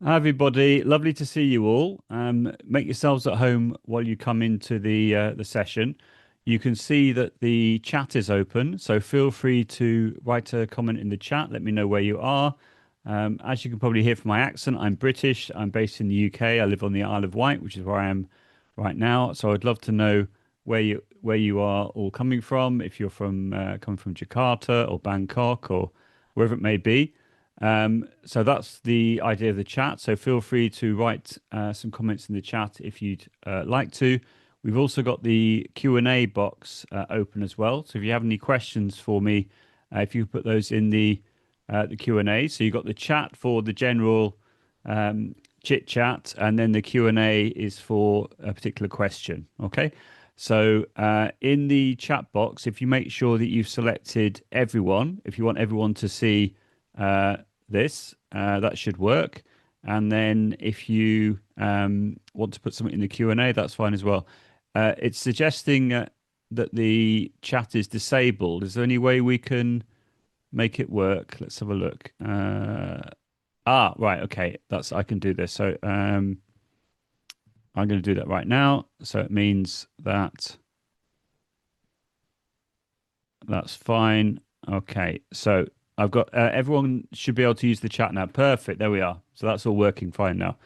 Hi everybody, lovely to see you all. Make yourselves at home while you come into the session. You can see that the chat is open, so feel free to write a comment in the chat. Let me know where you are. As you can probably hear from my accent, I'm British. I'm based in the UK. I live on the Isle of Wight, which is where I am right now. So I'd love to know where you are all coming from. If you're from coming from Jakarta or Bangkok or wherever it may be. So that's the idea of the chat. So feel free to write some comments in the chat if you'd like to. We've also got the Q&A box open as well. So if you have any questions for me, if you put those in the Q&A. So you've got the chat for the general chit chat, and then the Q&A is for a particular question. Okay. So in the chat box, if you make sure that you've selected everyone, if you want everyone to see this, that should work. And then if you want to put something in the Q&A, that's fine as well. It's suggesting that the chat is disabled. Is there any way we can make it work? Let's have a look. Right. Okay. I can do this. So I'm going to do that right now. So it means that that's fine. Okay. So I've got everyone should be able to use the chat now. Perfect. There we are. So that's all working fine now.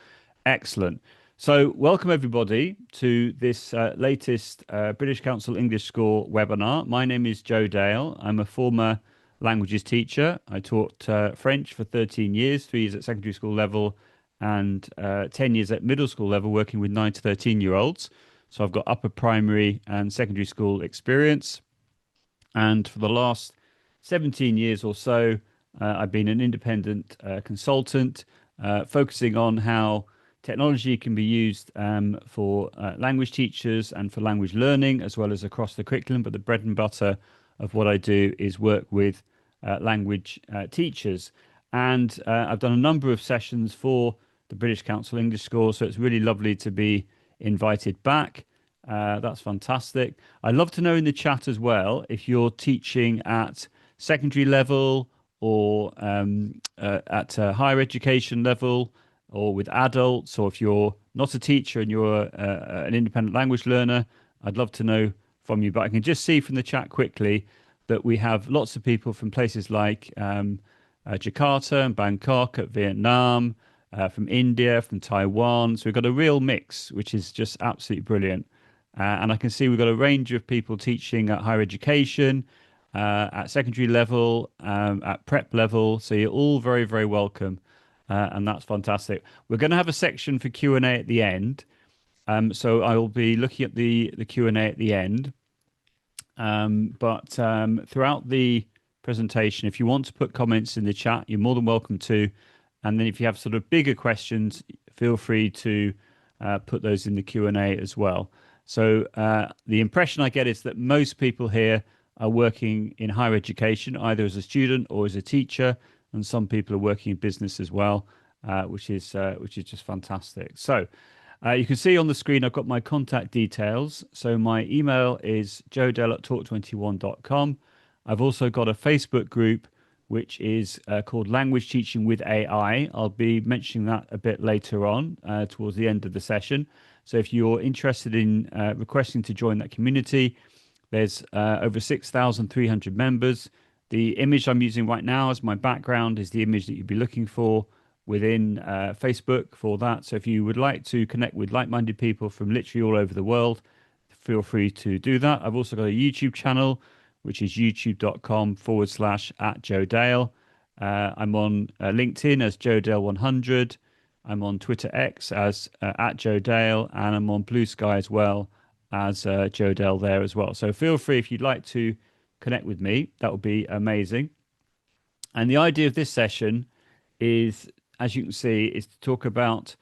Excellent. So welcome everybody to this latest British Council English Score webinar. My name is Joe Dale. I'm a former languages teacher. I taught French for 13 years, 3 years at secondary school level and 10 years at middle school level working with 9 to 13-year-olds. So I've got upper primary and secondary school experience. And for the last 17 years or so, I've been an independent consultant, focusing on how technology can be used for language teachers and for language learning, as well as across the curriculum. But the bread and butter of what I do is work with language teachers. And I've done a number of sessions for the British Council English Score, so it's really lovely to be invited back. That's fantastic. I'd love to know in the chat as well if you're teaching at secondary level or at higher education level or with adults, or if you're not a teacher and you're an independent language learner. I'd love to know from you. But I can just see from the chat quickly that we have lots of people from places like Jakarta and Bangkok, at Vietnam, from India, from Taiwan. So we've got a real mix, which is just absolutely brilliant. And I can see we've got a range of people teaching at higher education, at secondary level, at prep level. So you're all very, very welcome. And that's fantastic. We're going to have a section for Q&A at the end. So I will be looking at the Q&A at the end. But throughout the presentation, if you want to put comments in the chat, you're more than welcome to. And then if you have sort of bigger questions, feel free to put those in the Q&A as well. So the impression I get is that most people here are working in higher education, either as a student or as a teacher, and some people are working in business as well, which is just fantastic. So you can see on the screen I've got my contact details. So my email is joedale@talk21.com. I've also got a Facebook group which is called Language Teaching with AI. I'll be mentioning that a bit later on towards the end of the session. So if you're interested in requesting to join that community, there's over 6,300 members. The image I'm using right now as my background is the image that you'd be looking for within Facebook for that. So if you would like to connect with like-minded people from literally all over the world, feel free to do that. I've also got a YouTube channel, which is youtube.com/@JoeDale. I'm on LinkedIn as JoeDale100. I'm on Twitter X as @JoeDale, and I'm on Blue Sky as well as Joe Dale there as well. So feel free if you'd like to connect with me. That would be amazing. And the idea of this session is, as you can see, is to talk about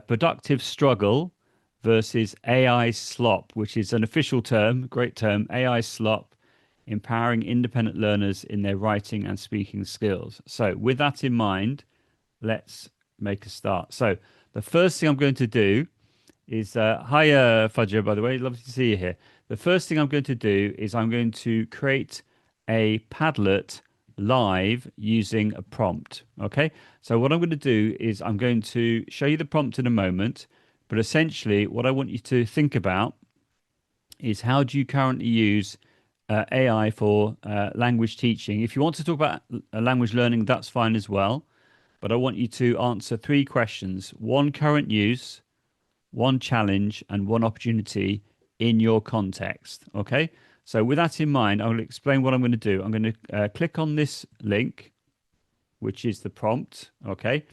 productive struggle versus AI slop, which is an official term, great term, AI slop, empowering independent learners in their writing and speaking skills. So with that in mind, let's make a start. So the first thing I'm going to do is, hi Fudger, by the way, lovely to see you here. The first thing I'm going to do is I'm going to create a Padlet live using a prompt. Okay, so what I'm going to do is I'm going to show you the prompt in a moment, but essentially what I want you to think about is how do you currently use AI for language teaching? If you want to talk about language learning, that's fine as well. But I want you to answer three questions: one current use, one challenge, and one opportunity in your context. Okay. So with that in mind, I will explain what I'm going to do. I'm going to click on this link, which is the prompt. Okay.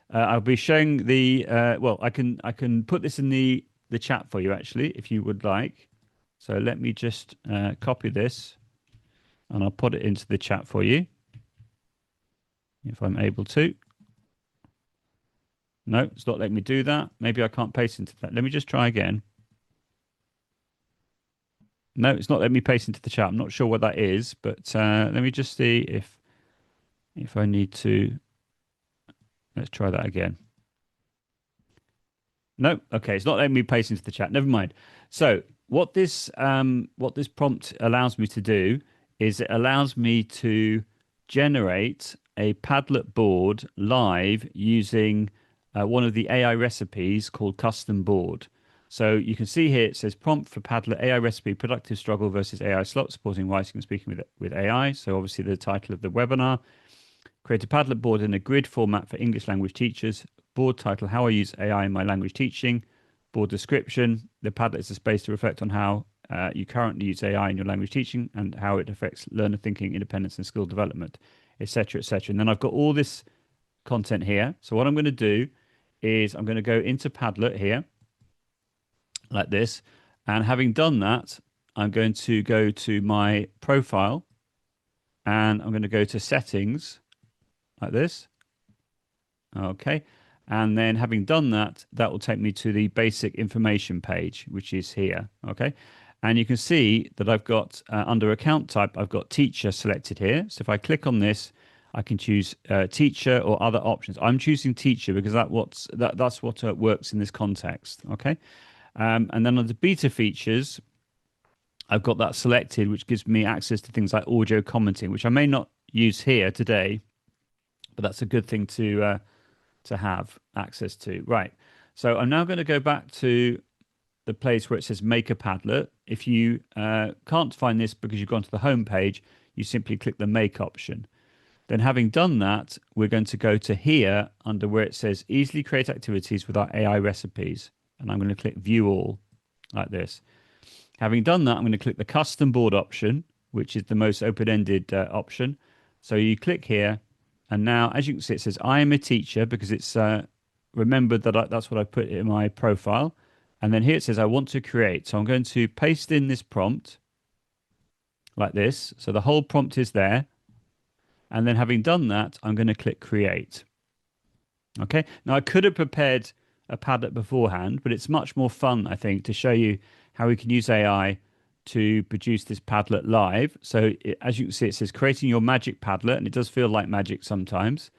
I'll be showing the well, I can put this in the chat for you actually, if you would like. So let me just copy this and I'll put it into the chat for you if I'm able to. No, it's not letting me do that. Maybe I can't paste into that. Let me just try again. No, it's not letting me paste into the chat. I'm not sure what that is, but let me just see if I need to. Let's try that again. No, okay, it's not letting me paste into the chat. Never mind. So what this prompt allows me to do is it allows me to generate a Padlet board live using one of the AI recipes called custom board. So you can see here it says prompt for Padlet AI recipe productive struggle versus AI slot supporting writing and speaking with AI. So obviously the title of the webinar. Create a Padlet board in a grid format for English language teachers. Board title, How I Use AI in My Language Teaching. Board description, the Padlet is a space to reflect on how you currently use AI in your language teaching and how it affects learner thinking, independence and skill development, etc., etc. And then I've got all this content here. So what I'm going to do is I'm going to go into Padlet here, like this. And having done that, I'm going to go to my profile and I'm going to go to settings, like this. Okay. And then having done that, that will take me to the basic information page, which is here. Okay. And you can see that I've got under account type, I've got teacher selected here. So if I click on this, I can choose teacher or other options. I'm choosing teacher because that's what works in this context. Okay. And then under beta features, I've got that selected, which gives me access to things like audio commenting, which I may not use here today, but that's a good thing to have access to. Right. So I'm now going to go back to the place where it says make a Padlet. If you can't find this because you've gone to the home page, you simply click the make option. Then having done that, we're going to go to here under where it says easily create activities with our AI recipes. And I'm going to click view all like this. Having done that, I'm going to click the custom board option, which is the most open-ended option. So you click here, and now, as you can see, it says I am a teacher because it's remembered that that's what I put in my profile. And then here it says I want to create. So I'm going to paste in this prompt like this. So the whole prompt is there. And then having done that, I'm going to click create. Okay. Now I could have prepared a Padlet beforehand, but it's much more fun, I think, to show you how we can use AI to produce this Padlet live. So as you can see, it says creating your magic Padlet, and it does feel like magic sometimes.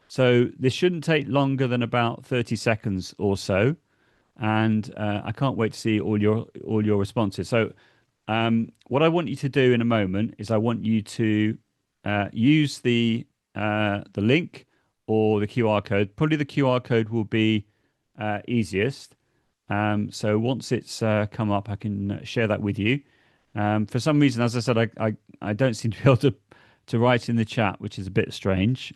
So this shouldn't take longer than about 30 seconds or so. And I can't wait to see all your responses. So what I want you to do in a moment is I want you to use the link or the QR code. Probably the QR code will be easiest. So once it's come up, I can share that with you. For some reason, as I said, I don't seem to be able to write in the chat, which is a bit strange.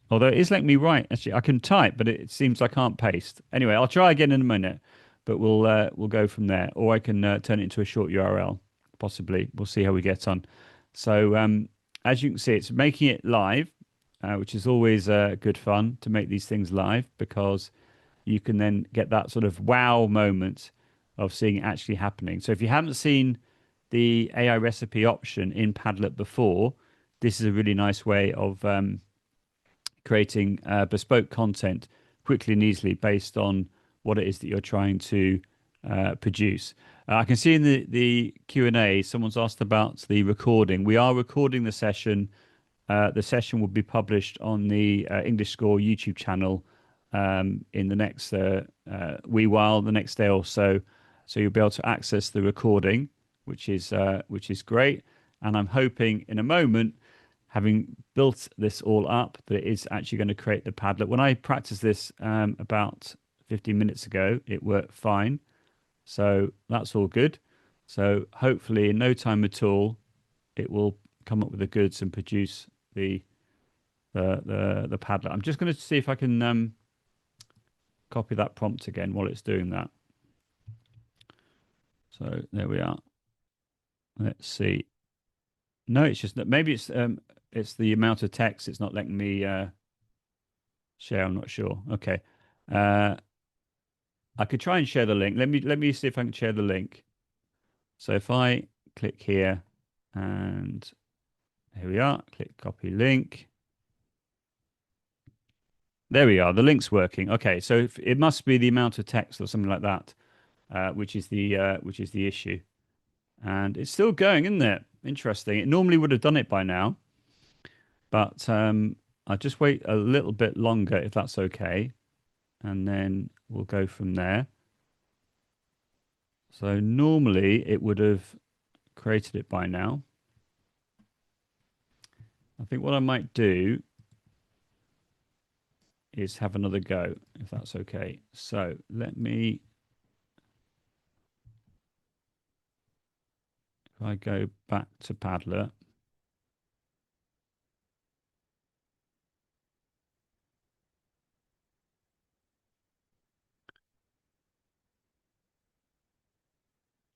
Although it is letting me write. Actually, I can type, but it seems I can't paste. Anyway, I'll try again in a minute, but we'll go from there. Or I can turn it into a short URL, possibly. We'll see how we get on. So as you can see, it's making it live, which is always good fun to make these things live because you can then get that sort of wow moment of seeing it actually happening. So if you haven't seen the AI recipe option in Padlet before, this is a really nice way of creating bespoke content quickly and easily based on what it is that you're trying to produce. I can see in the Q&A, someone's asked about the recording. We are recording the session. The session will be published on the English Score YouTube channel in the next wee while, the next day or so. So you'll be able to access the recording, which is great. And I'm hoping in a moment having built this all up, that it is actually going to create the Padlet. When I practiced this about 15 minutes ago, it worked fine. So that's all good. So hopefully in no time at all, it will come up with the goods and produce the Padlet. I'm just going to see if I can copy that prompt again while it's doing that. So there we are. Let's see. No, it's just that maybe it's the amount of text. It's not letting me share. I'm not sure. Okay. Uh, I could try and share the link. Let me see if I can share the link. So if I click here and here we are, click copy link. There we are. The link's working. Okay, so it must be the amount of text or something like that, which is the issue. And it's still going, isn't it? Interesting. It normally would have done it by now, but I'll just wait a little bit longer if that's okay, and then we'll go from there. So normally it would have created it by now. I think what I might do is have another go, if that's okay. So let me, if I go back to Padlet,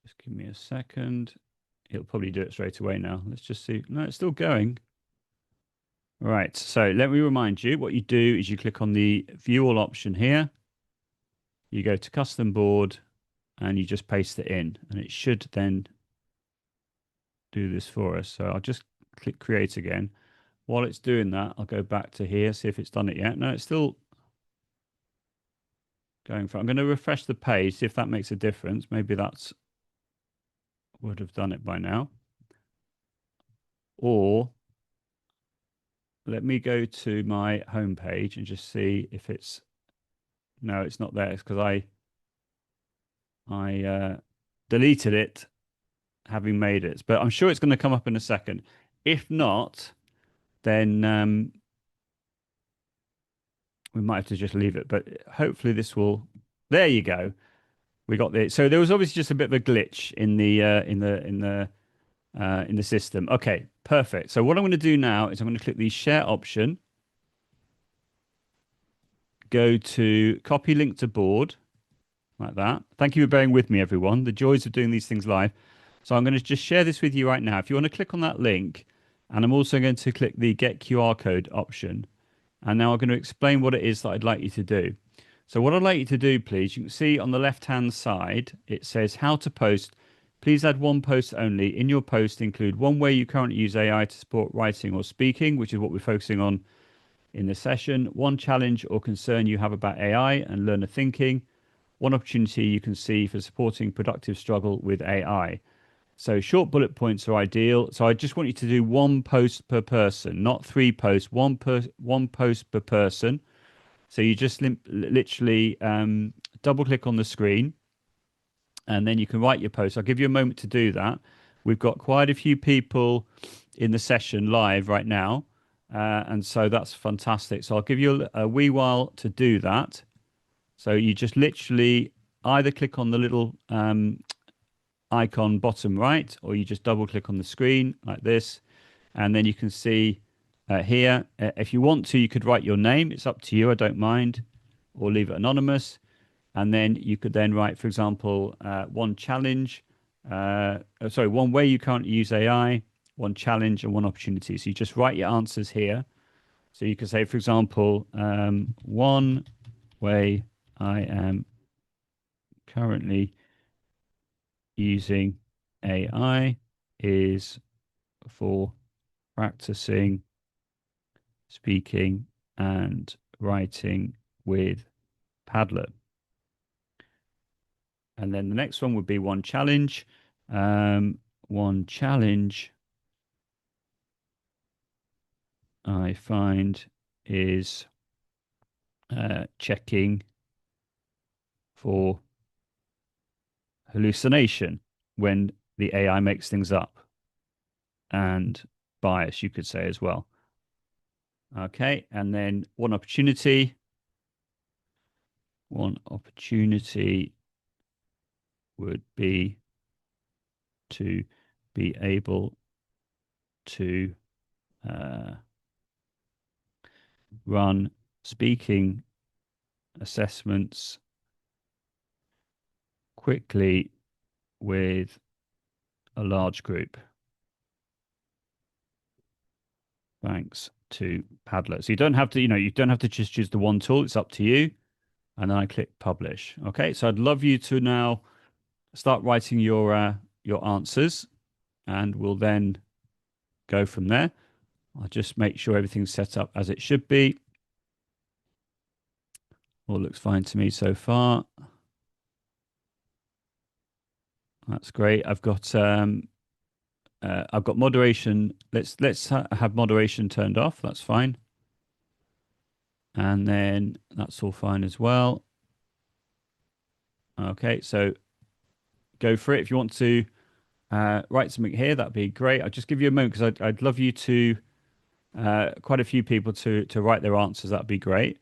just give me a second. It'll probably do it straight away now. Let's just see. No, it's still going. Right. So let me remind you, what you do is you click on the view all option here. You go to custom board and you just paste it in, and it should then do this for us. So I'll just click create again. While it's doing that, I'll go back to here, see if it's done it yet. No, it's still going for. I'm going to refresh the page, see if that makes a difference. Maybe that's would have done it by now. Or let me go to my home page and just see if it's. No, it's not there. It's because I deleted it having made it, but I'm sure it's going to come up in a second. If not, then we might have to just leave it. But hopefully this will. There you go. We got the. So there was obviously just a bit of a glitch in the system. Okay, perfect. So what I'm going to do now is I'm going to click the share option, go to copy link to board, like that. Thank you for bearing with me, everyone. The joys of doing these things live. So I'm going to just share this with you right now. If you want to click on that link, and I'm also going to click the get QR code option. And now I'm going to explain what it is that I'd like you to do. So what I'd like you to do, please, you can see on the left-hand side, it says how to post. Please add one post only. In your post, include one way you currently use AI to support writing or speaking, which is what we're focusing on in this session. One challenge or concern you have about AI and learner thinking. One opportunity you can see for supporting productive struggle with AI. So short bullet points are ideal. So I just want you to do one post per person, not three posts, one post per person. So you just literally double click on the screen and then you can write your post. I'll give you a moment to do that. We've got quite a few people in the session live right now. And so that's fantastic. So I'll give you a wee while to do that. So you just literally either click on the little icon bottom right, or you just double click on the screen like this. And then you can see here, if you want to, you could write your name. It's up to you. I don't mind, or leave it anonymous. And then you could then write, for example, one challenge. One way you currently use AI, one challenge, and one opportunity. So you just write your answers here. So you could say, for example, one way I am currently using AI is for practicing speaking and writing with Padlet. And then the next one would be one challenge. One challenge I find is checking for hallucination when the AI makes things up. And bias, you could say as well. Okay, and then one opportunity would be to be able to uh, run speaking assessments quickly with a large group, thanks to Padlet. So you don't have to, you don't have to just choose the one tool. It's up to you. And then I click publish. Okay, so I'd love you to now start writing your answers, and we'll then go from there. I'll just make sure everything's set up as it should be. All looks fine to me so far. That's great. I've got moderation. Let's have moderation turned off. That's fine. And then that's all fine as well. Okay, so go for it. If you want to write something here, that'd be great. I'll just give you a moment because I'd love you to quite a few people to write their answers. That'd be great.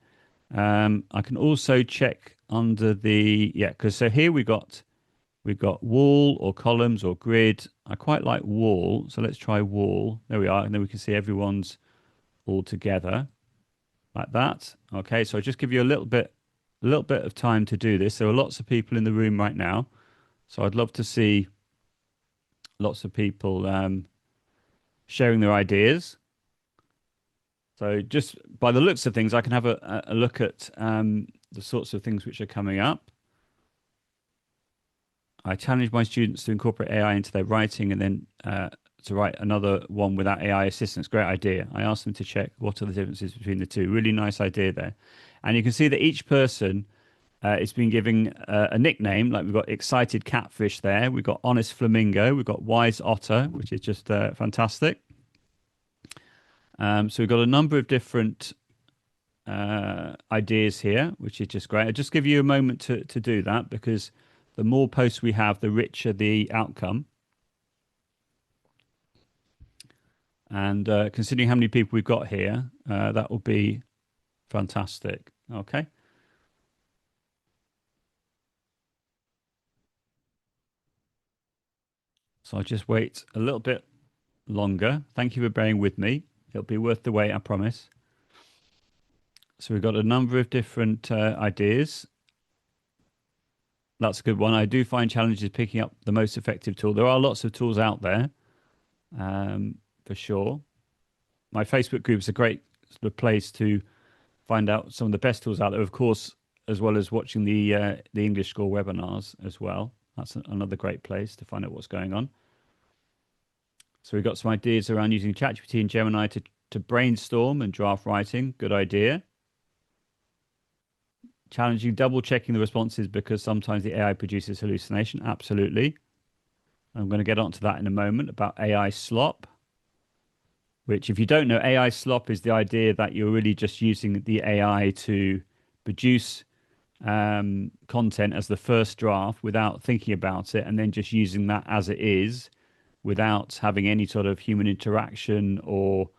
I can also check under the because so here we've got wall or columns or grid. I quite like wall, so let's try wall. There we are, and then we can see everyone's all together like that. Okay, so I'll just give you a little bit of time to do this. There are lots of people in the room right now, so I'd love to see lots of people sharing their ideas. So just by the looks of things, I can have a look at the sorts of things which are coming up. I challenge my students to incorporate AI into their writing and then to write another one without AI assistance. Great idea. I asked them to check what are the differences between the two. Really nice idea there. And you can see that each person is being given a nickname. Like we've got excited catfish there. We've got honest flamingo. We've got wise otter, which is just fantastic. So we've got a number of different ideas here, which is just great. I'll just give you a moment to do that because the more posts we have, the richer the outcome. And considering how many people we've got here, that will be fantastic. Okay. So I'll just wait a little bit longer. Thank you for bearing with me. It'll be worth the wait, I promise. So we've got a number of different ideas. That's a good one. I do find challenges picking up the most effective tool. There are lots of tools out there, for sure. My Facebook group is a great sort of place to find out some of the best tools out there, of course, as well as watching the English School webinars as well. That's another great place to find out what's going on. So we've got some ideas around using ChatGPT and Gemini to brainstorm and draft writing. Good idea. Challenging double checking the responses because sometimes the AI produces hallucination. Absolutely. I'm going to get onto that in a moment about AI slop, which if you don't know, AI slop is the idea that you're really just using the AI to produce content as the first draft without thinking about it and then just using that as it is without having any sort of human interaction or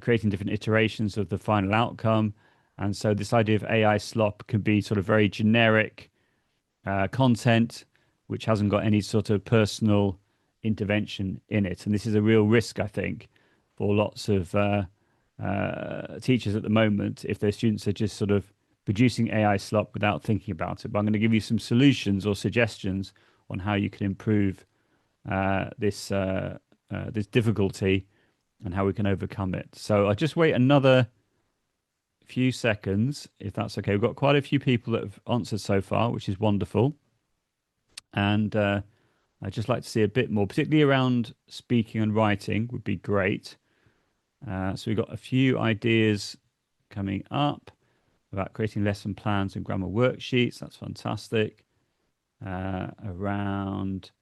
creating different iterations of the final outcome. And so this idea of AI slop can be sort of very generic content, which hasn't got any sort of personal intervention in it. And this is a real risk, I think, for lots of teachers at the moment if their students are just sort of producing AI slop without thinking about it. But I'm going to give you some solutions or suggestions on how you can improve this difficulty and how we can overcome it. So I'll just wait another few seconds, if that's okay. We've got quite a few people that have answered so far, which is wonderful. And I'd just like to see a bit more, particularly around speaking and writing would be great. So we've got a few ideas coming up about creating lesson plans and grammar worksheets. That's fantastic. Around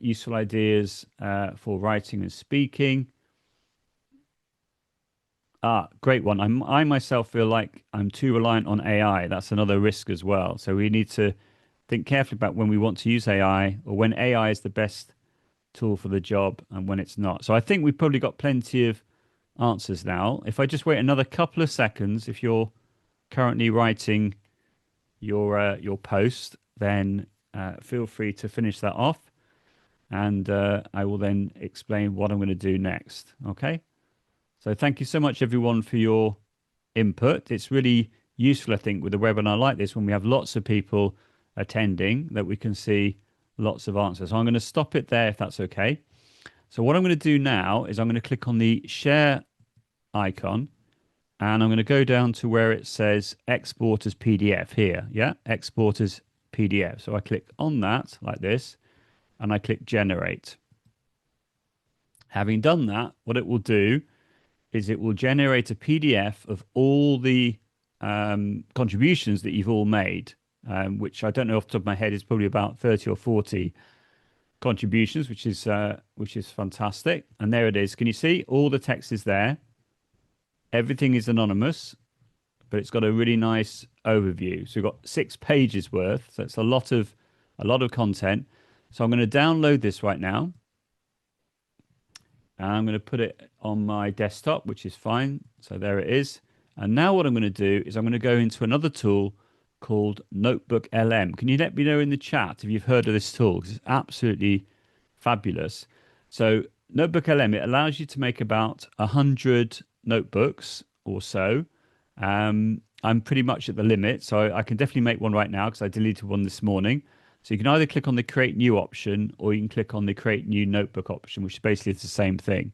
useful ideas for writing and speaking. Great one. I myself feel like I'm too reliant on AI. That's another risk as well. So we need to think carefully about when we want to use AI or when AI is the best tool for the job and when it's not. So I think we've probably got plenty of answers now. If I just wait another couple of seconds, if you're currently writing your post, then feel free to finish that off, and I will then explain what I'm going to do next. Okay. So thank you so much, everyone, for your input. It's really useful, I think, with a webinar like this when we have lots of people attending that we can see lots of answers. So I'm going to stop it there if that's okay. So what I'm going to do now is I'm going to click on the share icon and I'm going to go down to where it says export as PDF here. Yeah, export as PDF. So I click on that like this and I click generate. Having done that, what it will do is it will generate a PDF of all the contributions that you've all made, which I don't know off the top of my head is probably about 30 or 40 contributions, which is fantastic. And there it is. Can you see all the text is there? Everything is anonymous, but it's got a really nice overview. So we've got 6 pages worth. So it's a lot of content. So I'm going to download this right now. And I'm going to put it on my desktop, which is fine. So there it is. And now what I'm going to do is I'm going to go into another tool called Notebook LM. Can you let me know in the chat if you've heard of this tool? Because it's absolutely fabulous. So Notebook LM, it allows you to make about 100 notebooks or so. I'm pretty much at the limit, so I can definitely make one right now because I deleted one this morning. So you can either click on the create new option or you can click on the create new notebook option, which basically is the same thing.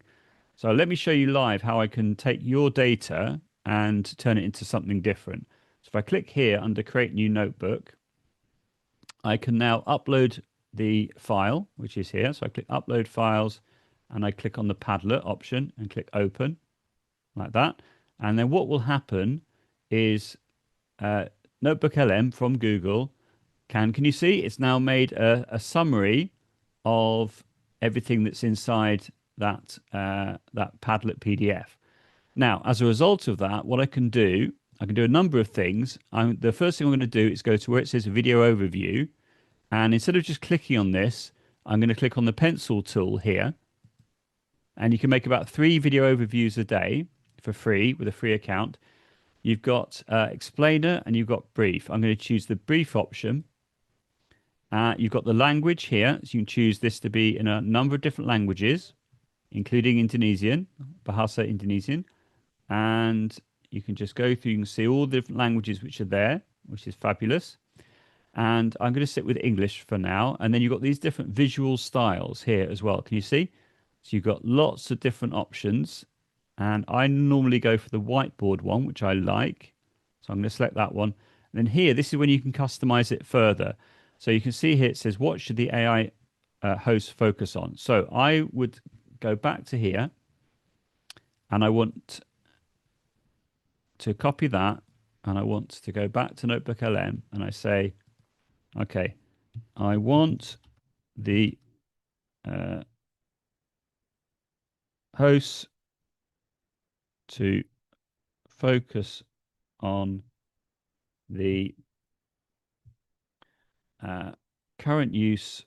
So let me show you live how I can take your data and turn it into something different. So if I click here under create new notebook, I can now upload the file, which is here. So I click upload files and I click on the Padlet option and click open like that. And then what will happen is Notebook LM from Google can you see it's now made a summary of everything that's inside that Padlet PDF. Now, as a result of that, what I can do a number of things. The first thing I'm going to do is go to where it says video overview, and instead of just clicking on this, I'm going to click on the pencil tool here, and you can make about 3 video overviews a day for free with a free account. You've got explainer and you've got brief. I'm going to choose the brief option. You've got the language here, so you can choose this to be in a number of different languages, including Indonesian, Bahasa Indonesian, and you can just go through, you can see all the different languages which are there, which is fabulous. And I'm going to sit with English for now, and then you've got these different visual styles here as well. Can you see? So you've got lots of different options, and I normally go for the whiteboard one, which I like. So I'm going to select that one. And then here, this is when you can customize it further. So you can see here, it says, what should the AI host focus on? So I would go back to here and I want to copy that and I want to go back to Notebook LM and I say, okay, I want the hosts to focus on the current use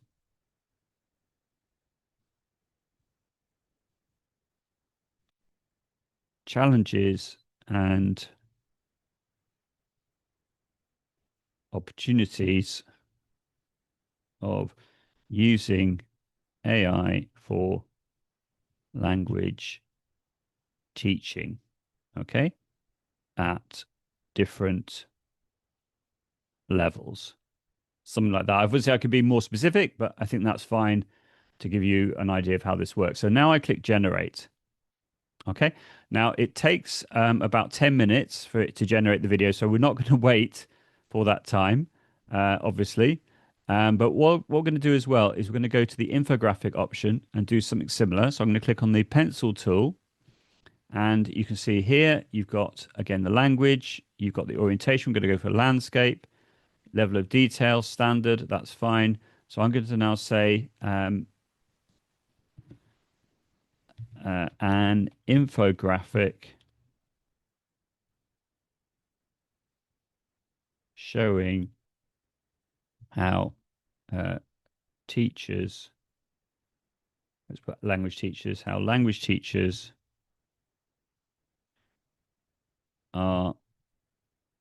challenges and opportunities of using AI for language teaching, okay, at different levels. Something like that. Obviously, I could be more specific, but I think that's fine to give you an idea of how this works. So now I click generate. Okay. Now it takes about 10 minutes for it to generate the video. So we're not going to wait for that time, obviously. But what we're going to do as well is we're going to go to the infographic option and do something similar. So I'm going to click on the pencil tool. And you can see here, you've got, again, the language. You've got the orientation. We're going to go for landscape. Level of detail, standard. That's fine. So I'm going to now say an infographic showing how teachers let's put language teachers, how language teachers are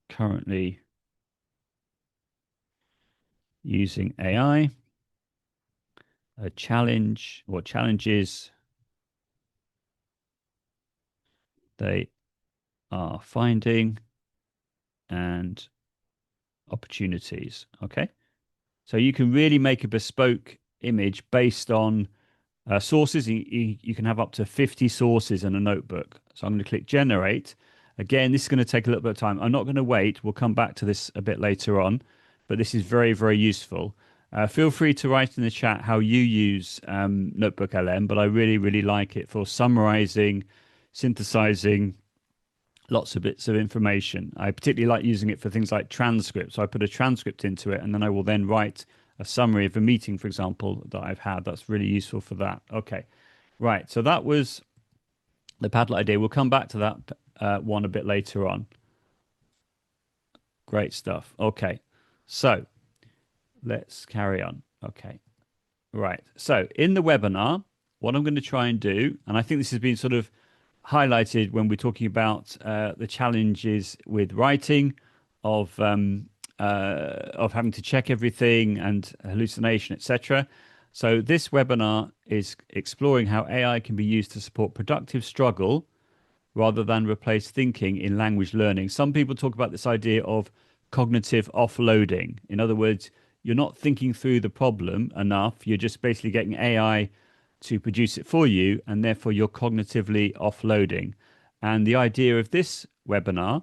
currently using AI, a challenge or challenges they are finding, and opportunities. Okay. So you can really make a bespoke image based on sources. You can have up to 50 sources in a notebook. So I'm going to click generate. Again, this is going to take a little bit of time. I'm not going to wait. We'll come back to this a bit later on, but this is very, very useful. Feel free to write in the chat how you use Notebook LM, but I really, really like it for summarizing, synthesizing lots of bits of information. I particularly like using it for things like transcripts. So I put a transcript into it, and then I will then write a summary of a meeting, for example, that I've had. That's really useful for that. Okay, right. So that was the Padlet idea. We'll come back to that one a bit later on. Great stuff. Okay, so let's carry on. Okay, right. So in the webinar, what I'm going to try and do, and I think this has been sort of highlighted when we're talking about the challenges with writing, of having to check everything and hallucination, etc. So this webinar is exploring how AI can be used to support productive struggle rather than replace thinking in language learning. Some people talk about this idea of cognitive offloading. In other words, you're not thinking through the problem enough. You're just basically getting AI to produce it for you, and therefore you're cognitively offloading. And the idea of this webinar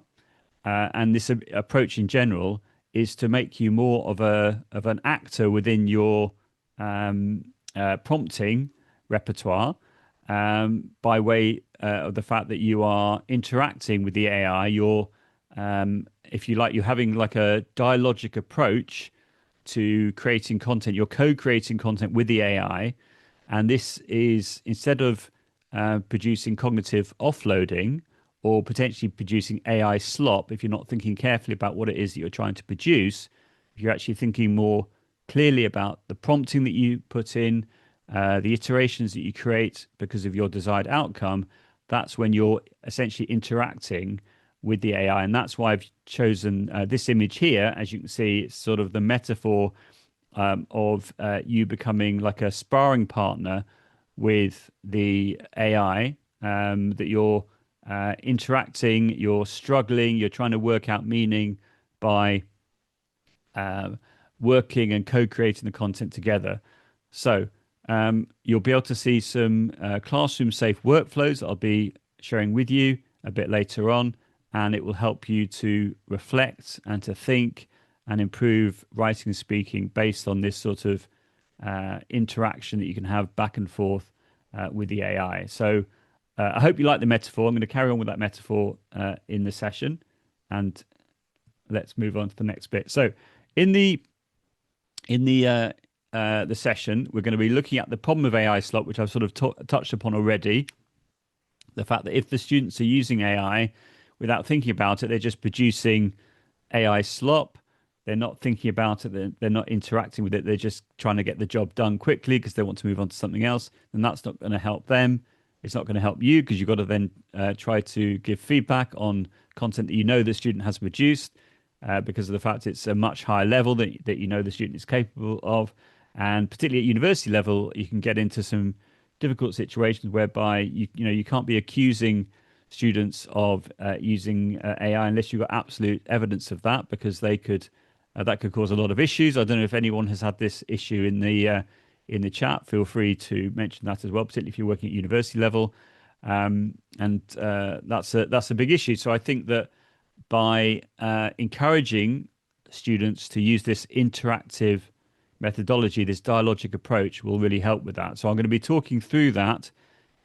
and this approach in general is to make you more of an actor within your prompting repertoire by way of the fact that you are interacting with the AI. You're, if you like, you're having like a dialogic approach to creating content. You're co-creating content with the AI, and this is instead of producing cognitive offloading or potentially producing AI slop, if you're not thinking carefully about what it is that you're trying to produce, if you're actually thinking more clearly about the prompting that you put in, the iterations that you create because of your desired outcome, that's when you're essentially interacting with the AI. And that's why I've chosen this image here. As you can see, it's sort of the metaphor of you becoming like a sparring partner with the AI, that you're interacting, you're struggling, you're trying to work out meaning by uh, working and co-creating the content together. So you'll be able to see some classroom safe workflows that I'll be sharing with you a bit later on, and it will help you to reflect and to think and improve writing and speaking based on this sort of interaction that you can have back and forth with the AI. So I hope you like the metaphor. I'm going to carry on with that metaphor in the session, and let's move on to the next bit. So in the session, we're going to be looking at the problem of AI slop, which I've sort of touched upon already. The fact that if the students are using AI without thinking about it, they're just producing AI slop. They're not thinking about it. They're not interacting with it. They're just trying to get the job done quickly because they want to move on to something else. And that's not going to help them. It's not going to help you because you've got to then try to give feedback on content that you know the student has produced because of the fact it's a much higher level that you know the student is capable of. And particularly at university level, you can get into some difficult situations whereby you can't be accusing students of using AI unless you've got absolute evidence of that, because that could cause a lot of issues. I don't know if anyone has had this issue in the chat. Feel free to mention that as well, particularly if you're working at university level, and that's a big issue. So I think that by encouraging students to use this interactive methodology, this dialogic approach will really help with that. So I'm going to be talking through that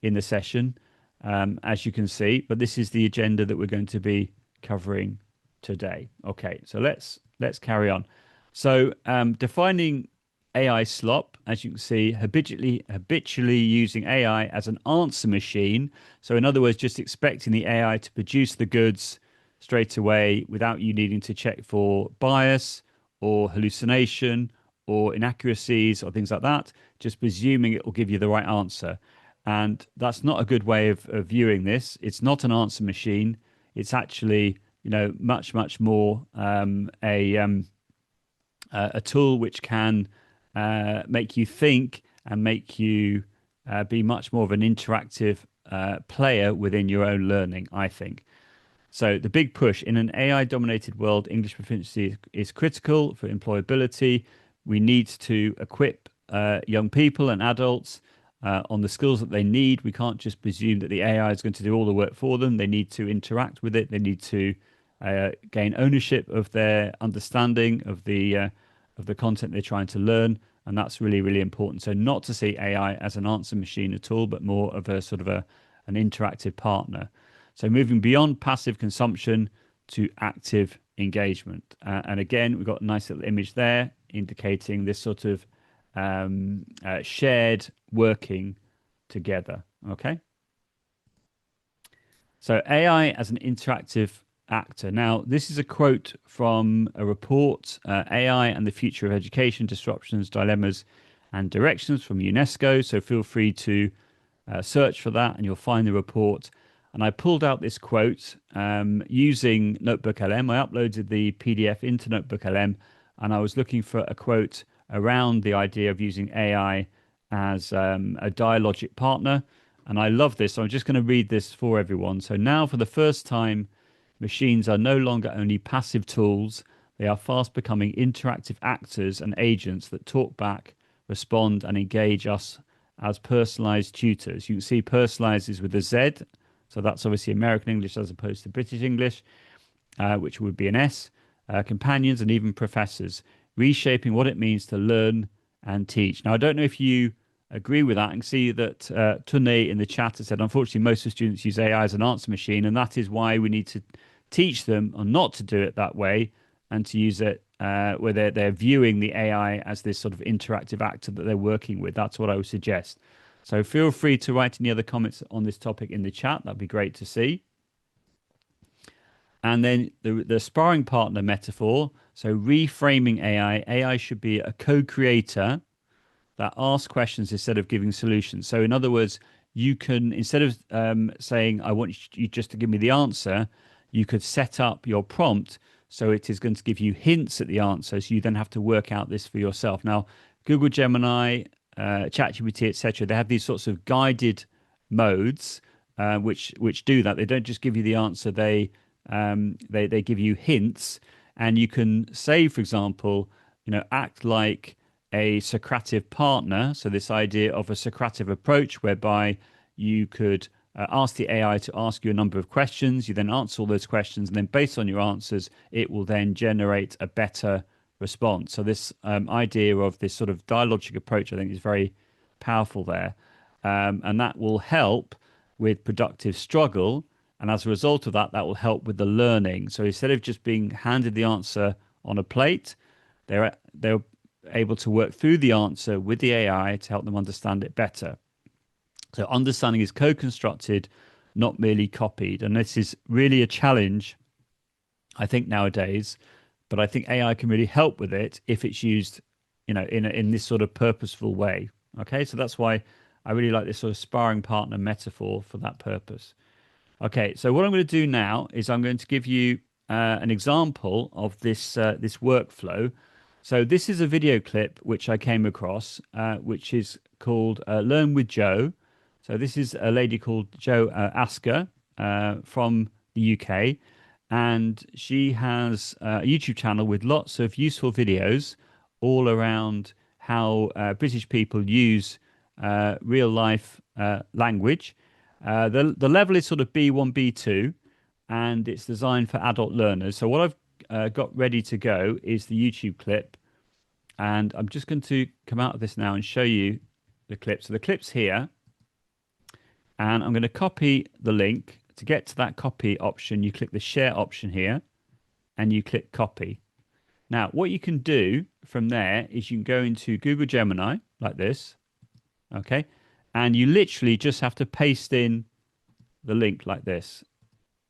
in the session, as you can see, but this is the agenda that we're going to be covering today. Okay, so let's carry on. So defining AI slop, as you can see, habitually using AI as an answer machine. So in other words, just expecting the AI to produce the goods straight away without you needing to check for bias or hallucination or inaccuracies or things like that, just presuming it will give you the right answer. And that's not a good way of viewing this. It's not an answer machine. It's actually, much, much more a tool which can make you think and make you be much more of an interactive player within your own learning, I think. So the big push in an AI-dominated world, English proficiency is critical for employability. We need to equip young people and adults on the skills that they need. We can't just presume that the AI is going to do all the work for them. They need to interact with it. They need to gain ownership of their understanding of the content they're trying to learn, and that's really, really important. So not to see AI as an answer machine at all, but more of a sort of an interactive partner. So moving beyond passive consumption to active engagement. And again, we've got a nice little image there indicating this sort of shared working together. Okay. So AI as an interactive actor. Now, this is a quote from a report, AI and the Future of Education, Disruptions, Dilemmas and Directions from UNESCO. So feel free to search for that and you'll find the report. And I pulled out this quote using Notebook LM. I uploaded the PDF into Notebook LM and I was looking for a quote around the idea of using AI as a dialogic partner. And I love this. So I'm just going to read this for everyone. So now, for the first time, machines are no longer only passive tools. They are fast becoming interactive actors and agents that talk back, respond, and engage us as personalized tutors. You can see personalized is with a Z. So that's obviously American English as opposed to British English, which would be an S. Companions and even professors, reshaping what it means to learn and teach. Now, I don't know if you agree with that. I can see that Tunne in the chat has said, unfortunately, most of the students use AI as an answer machine, and that is why we need to teach them or not to do it that way and to use it where they're viewing the AI as this sort of interactive actor that they're working with. That's what I would suggest. So feel free to write any other comments on this topic in the chat. That'd be great to see. And then the sparring partner metaphor. So reframing AI. AI should be a co-creator that asks questions instead of giving solutions. So in other words, you can, instead of saying, I want you just to give me the answer, you could set up your prompt so it is going to give you hints at the answer. So you then have to work out this for yourself. Now, Google Gemini, ChatGPT, etc., they have these sorts of guided modes which do that. They don't just give you the answer. They give you hints, and you can say, for example, act like a Socrative partner. So this idea of a Socrative approach whereby you could ask the AI to ask you a number of questions. You then answer all those questions, and then based on your answers, it will then generate a better response. So this idea of this sort of dialogic approach, I think, is very powerful there. And that will help with productive struggle. And as a result of that, that will help with the learning. So instead of just being handed the answer on a plate, they're able to work through the answer with the AI to help them understand it better. So understanding is co-constructed, not merely copied. And this is really a challenge, I think, nowadays. But I think AI can really help with it if it's used, in this sort of purposeful way. Okay, so that's why I really like this sort of sparring partner metaphor for that purpose. Okay, so what I'm going to do now is I'm going to give you an example of this this workflow. So this is a video clip which I came across, which is called Learn with Joe. So this is a lady called Joe Asker from the UK, and she has a YouTube channel with lots of useful videos all around how British people use real life language. The level is sort of B1, B2, and it's designed for adult learners. So what I've got ready to go is the YouTube clip, and I'm just going to come out of this now and show you the clip. So the clip's here, and I'm going to copy the link. To get to that copy option, you click the share option here, and you click copy. Now, what you can do from there is you can go into Google Gemini like this, okay? And you literally just have to paste in the link like this.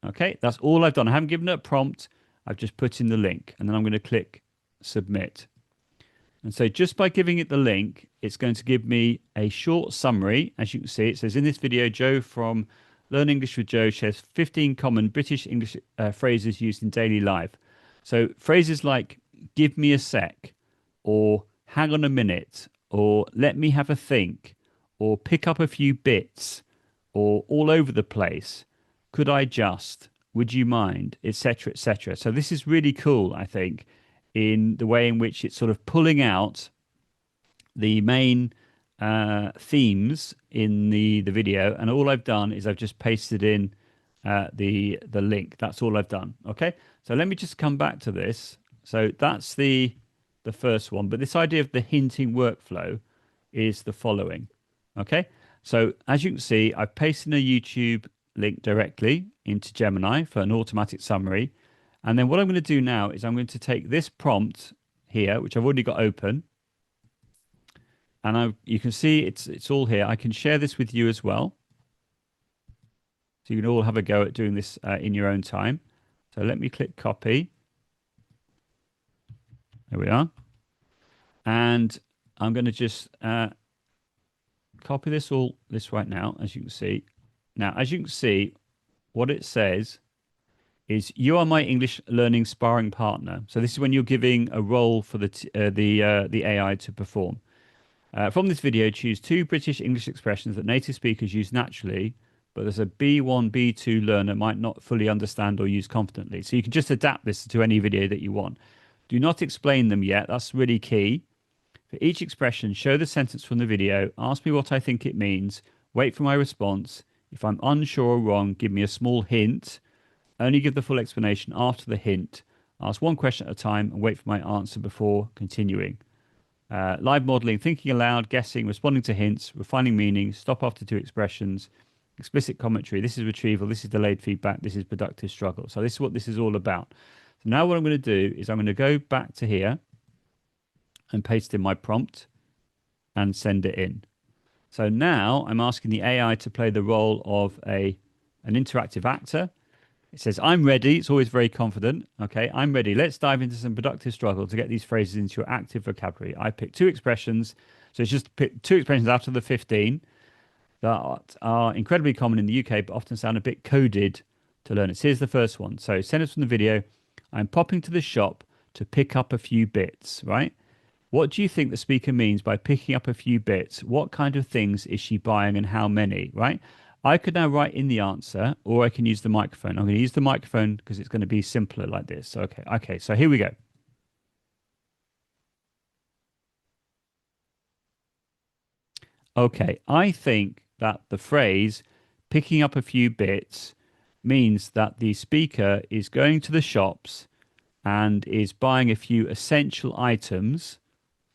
Okay, that's all I've done. I haven't given it a prompt. I've just put in the link, and then I'm going to click submit. And so just by giving it the link, it's going to give me a short summary. As you can see, it says in this video, Joe from Learn English with Joe shares 15 common British English phrases used in daily life. So phrases like give me a sec, or hang on a minute, or let me have a think, or pick up a few bits, or all over the place, could I just, would you mind, etc., etc. So this is really cool, I think, in the way in which it's sort of pulling out the main themes in the video, and all I've done is I've just pasted in the link. That's all I've done. Okay, so let me just come back to this. So that's the first one, but this idea of the hinting workflow is the following. Okay, so as you can see, I've pasted a YouTube link directly into Gemini for an automatic summary. And then what I'm going to do now is I'm going to take this prompt here, which I've already got open. And you can see it's all here. I can share this with you as well. So you can all have a go at doing this in your own time. So let me click copy. There we are. And I'm going to just copy this right now, as you can see. Now, as you can see, what it says is you are my English learning sparring partner. So this is when you're giving a role for the AI to perform. From this video, choose 2 British English expressions that native speakers use naturally, but as a B1, B2 learner might not fully understand or use confidently. So you can just adapt this to any video that you want. Do not explain them yet. That's really key. For each expression, show the sentence from the video, ask me what I think it means, wait for my response. If I'm unsure or wrong, give me a small hint. Only give the full explanation after the hint. Ask one question at a time and wait for my answer before continuing. Live modeling, thinking aloud, guessing, responding to hints, refining meaning, stop after 2 expressions, explicit commentary. This is retrieval. This is delayed feedback. This is productive struggle. So this is what this is all about. So now what I'm going to do is I'm going to go back to here and paste in my prompt and send it in. So now I'm asking the AI to play the role of an interactive actor. It says, I'm ready. It's always very confident. Okay, I'm ready. Let's dive into some productive struggle to get these phrases into your active vocabulary. I picked 2 expressions. So it's just pick 2 expressions out of the 15 that are incredibly common in the UK, but often sound a bit coded to learn it. So here's the first one. So sentence from the video, I'm popping to the shop to pick up a few bits, right? What do you think the speaker means by picking up a few bits? What kind of things is she buying and how many, right? I could now write in the answer, or I can use the microphone. I'm going to use the microphone because it's going to be simpler like this. Okay, so here we go. Okay, I think that the phrase picking up a few bits means that the speaker is going to the shops and is buying a few essential items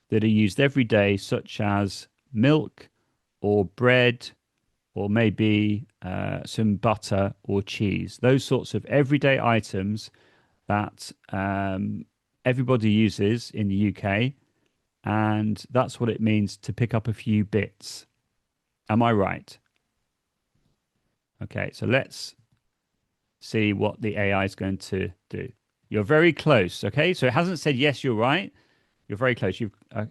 that are used every day, such as milk or bread, or maybe some butter or cheese. Those sorts of everyday items that everybody uses in the UK. And that's what it means to pick up a few bits. Am I right? Okay, so let's see what the AI is going to do. You're very close, okay? So it hasn't said, yes, you're right. You're very close.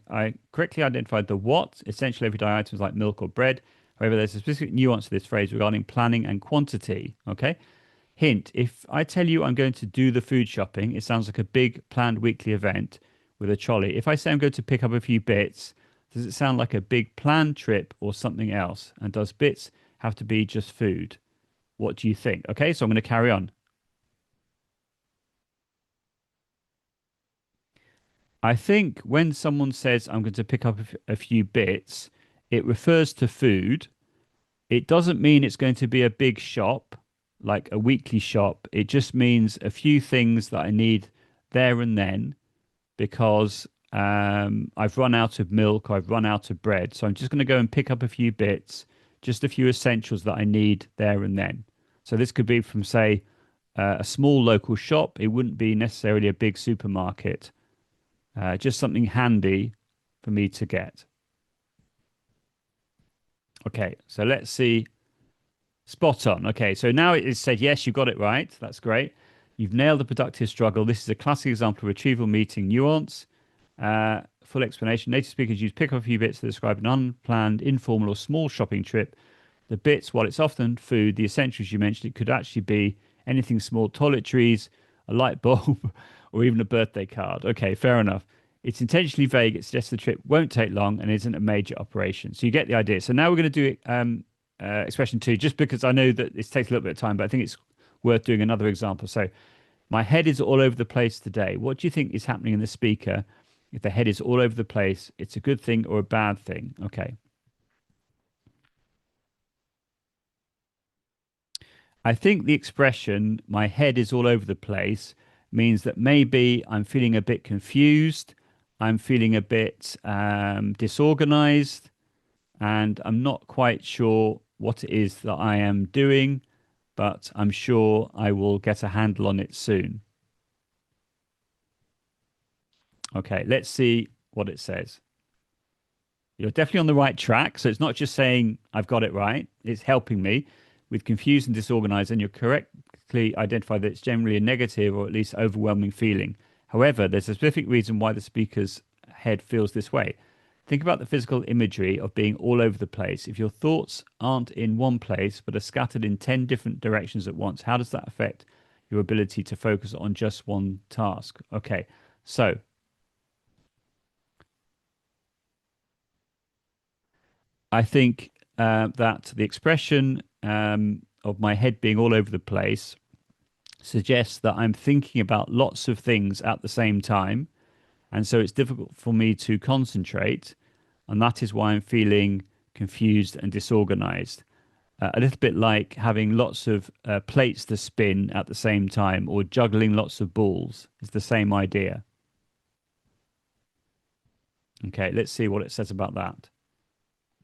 I correctly identified the what, essential everyday items like milk or bread. However, there's a specific nuance to this phrase regarding planning and quantity, okay? Hint, if I tell you I'm going to do the food shopping, it sounds like a big planned weekly event with a trolley. If I say I'm going to pick up a few bits, does it sound like a big planned trip or something else? And does bits have to be just food? What do you think? Okay, so I'm going to carry on. I think when someone says I'm going to pick up a few bits, it refers to food. It doesn't mean it's going to be a big shop, like a weekly shop. It just means a few things that I need there and then because I've run out of milk, or I've run out of bread. So I'm just going to go and pick up a few bits, just a few essentials that I need there and then. So this could be from, say, a small local shop. It wouldn't be necessarily a big supermarket. Just something handy for me to get. Okay, so let's see. Spot on. Okay, so now it said, yes, you got it right. That's great. You've nailed the productive struggle. This is a classic example of retrieval meeting nuance. full explanation. Native speakers use pick up a few bits to describe an unplanned, informal, or small shopping trip. The bits, while it's often food, the essentials you mentioned, it could actually be anything small, toiletries, a light bulb, or even a birthday card. Okay, fair enough. It's intentionally vague. It suggests the trip won't take long and isn't a major operation. So you get the idea. So now we're going to do expression two, just because I know that this takes a little bit of time, but I think it's worth doing another example. So my head is all over the place today. What do you think is happening in the speaker? If the head is all over the place, it's a good thing or a bad thing? Okay. I think the expression, my head is all over the place, means that maybe I'm feeling a bit confused, I'm feeling a bit disorganized, and I'm not quite sure what it is that I am doing, but I'm sure I will get a handle on it soon. Okay, let's see what it says. You're definitely on the right track. So it's not just saying I've got it right, it's helping me with confused and disorganized, and you're correctly identified that it's generally a negative or at least overwhelming feeling. However, there's a specific reason why the speaker's head feels this way. Think about the physical imagery of being all over the place. If your thoughts aren't in one place but are scattered in 10 different directions at once, how does that affect your ability to focus on just one task? Okay, so I think that the expression of my head being all over the place suggests that I'm thinking about lots of things at the same time. And so it's difficult for me to concentrate. And that is why I'm feeling confused and disorganized. A little bit like having lots of plates to spin at the same time or juggling lots of balls is the same idea. Okay, let's see what it says about that.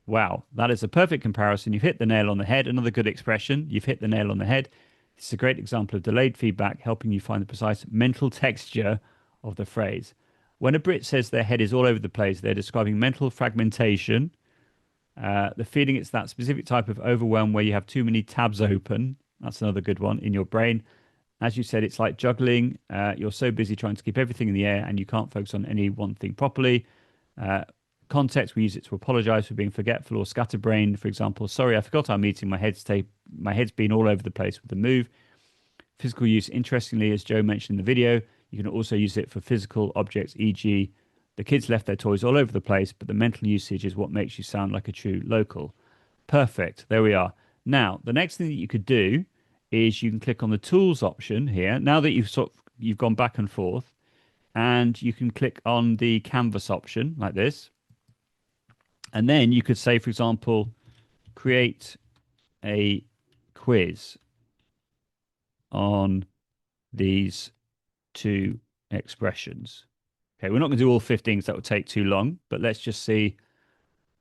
Wow, that is a perfect comparison. You've hit the nail on the head. Another good expression. You've hit the nail on the head. It's a great example of delayed feedback, helping you find the precise mental texture of the phrase. When a Brit says their head is all over the place, they're describing mental fragmentation. The feeling it's that specific type of overwhelm where you have too many tabs open. That's another good one in your brain. As you said, it's like juggling. You're so busy trying to keep everything in the air and you can't focus on any one thing properly. Uh, Context, we use it to apologize for being forgetful or scatterbrained. For example, sorry, I forgot our meeting. My head's been all over the place with the move. Physical use, interestingly, as Joe mentioned in the video, you can also use it for physical objects, e.g., the kids left their toys all over the place, but the mental usage is what makes you sound like a true local. Perfect. There we are. Now, the next thing that you could do is you can click on the tools option here. Now that you've gone back and forth, and you can click on the canvas option like this. And then you could say, for example, create a quiz on these two expressions. Okay, we're not going to do all 15 because that would take too long, but let's just see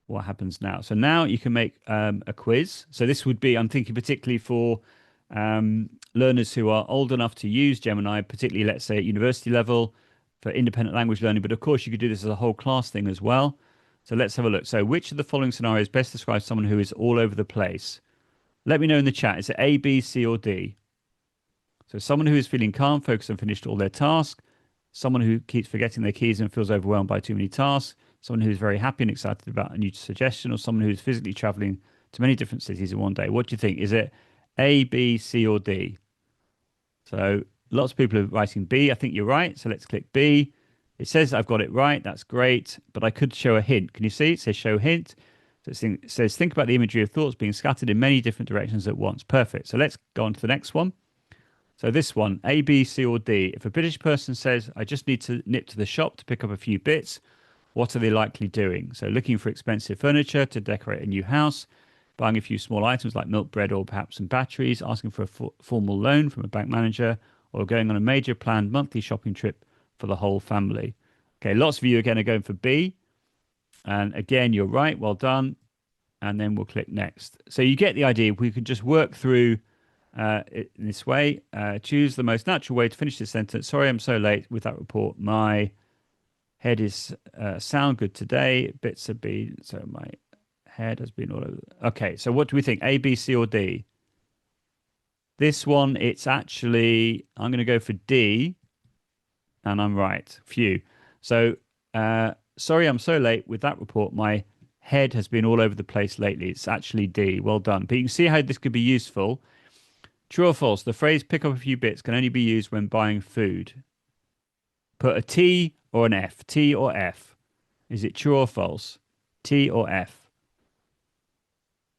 what happens now. So now you can make a quiz. So this would be, I'm thinking particularly for learners who are old enough to use Gemini, particularly, let's say, at university level for independent language learning. But of course, you could do this as a whole class thing as well. So let's have a look. So which of the following scenarios best describes someone who is all over the place? Let me know in the chat. Is it A, B, C, or D? So someone who is feeling calm, focused, and finished all their tasks. Someone who keeps forgetting their keys and feels overwhelmed by too many tasks. Someone who is very happy and excited about a new suggestion. Or someone who is physically traveling to many different cities in one day. What do you think? Is it A, B, C, or D? So lots of people are writing B. I think you're right. So let's click B. It says I've got it right. That's great. But I could show a hint. Can you see? It says show hint. So it says think about the imagery of thoughts being scattered in many different directions at once. Perfect. So let's go on to the next one. So this one, A, B, C, or D. If a British person says, I just need to nip to the shop to pick up a few bits, what are they likely doing? So looking for expensive furniture to decorate a new house, buying a few small items like milk, bread, or perhaps some batteries, asking for a formal loan from a bank manager, or going on a major planned monthly shopping trip for the whole family. Okay, lots of you again are going for B. And again, you're right. Well done. And then we'll click next. So you get the idea. We could just work through in this way. Choose the most natural way to finish this sentence. Sorry, I'm so late with that report. My head is sound good today. Bits have been, so my head has been all over. Okay, so what do we think? A, B, C, or D? This one, it's actually, I'm going to go for D, and I'm right. Phew. So sorry, I'm so late with that report. My head has been all over the place lately. It's actually D. Well done. But you can see how this could be useful. True or false? The phrase pick up a few bits can only be used when buying food. Put a T or an F. T or F. Is it true or false? T or F?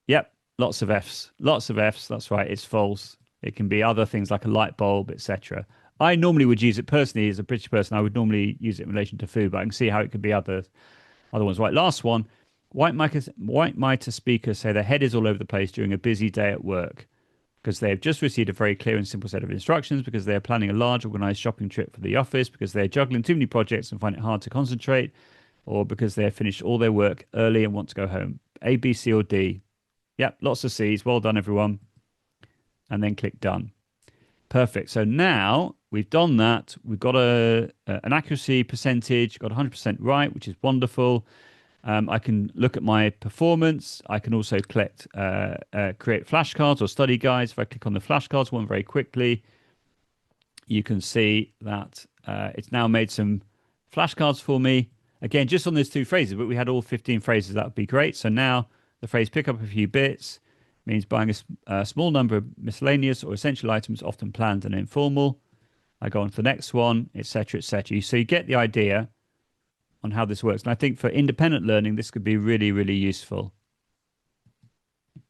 Yep, lots of Fs. Lots of Fs. That's right. It's false. It can be other things like a light bulb, etc. I normally would use it personally as a British person. I would normally use it in relation to food, but I can see how it could be other ones. Right, last one. White mitre speakers say their head is all over the place during a busy day at work because they have just received a very clear and simple set of instructions, because they are planning a large organized shopping trip for the office, because they're juggling too many projects and find it hard to concentrate, or because they have finished all their work early and want to go home. A, B, C, or D. Yep, lots of C's. Well done, everyone. And then click done. Perfect. So now we've done that. We've got an accuracy percentage, got 100% right, which is wonderful. I can look at my performance. I can also create flashcards or study guides. If I click on the flashcards one very quickly, you can see that it's now made some flashcards for me. Again, just on those two phrases, but we had all 15 phrases. That would be great. So now the phrase pick up a few bits means buying a small number of miscellaneous or essential items, often planned and informal. I go on to the next one, etc., etc. So you get the idea on how this works. And I think for independent learning, this could be really, really useful.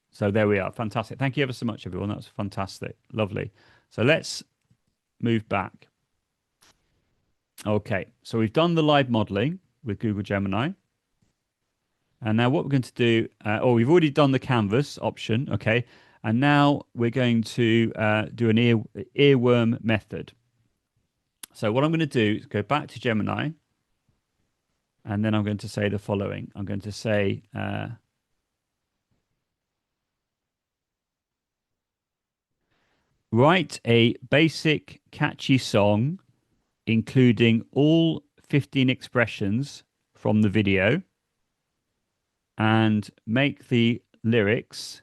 So there we are. Fantastic. Thank you ever so much, everyone. That was fantastic. Lovely. So let's move back. Okay. So we've done the live modeling with Google Gemini. And now what we're going to do, we've already done the canvas option. Okay. And now we're going to do an earworm method. So what I'm going to do is go back to Gemini. And then I'm going to say the following. I'm going to say, write a basic catchy song, including all 15 expressions from the video, and make the lyrics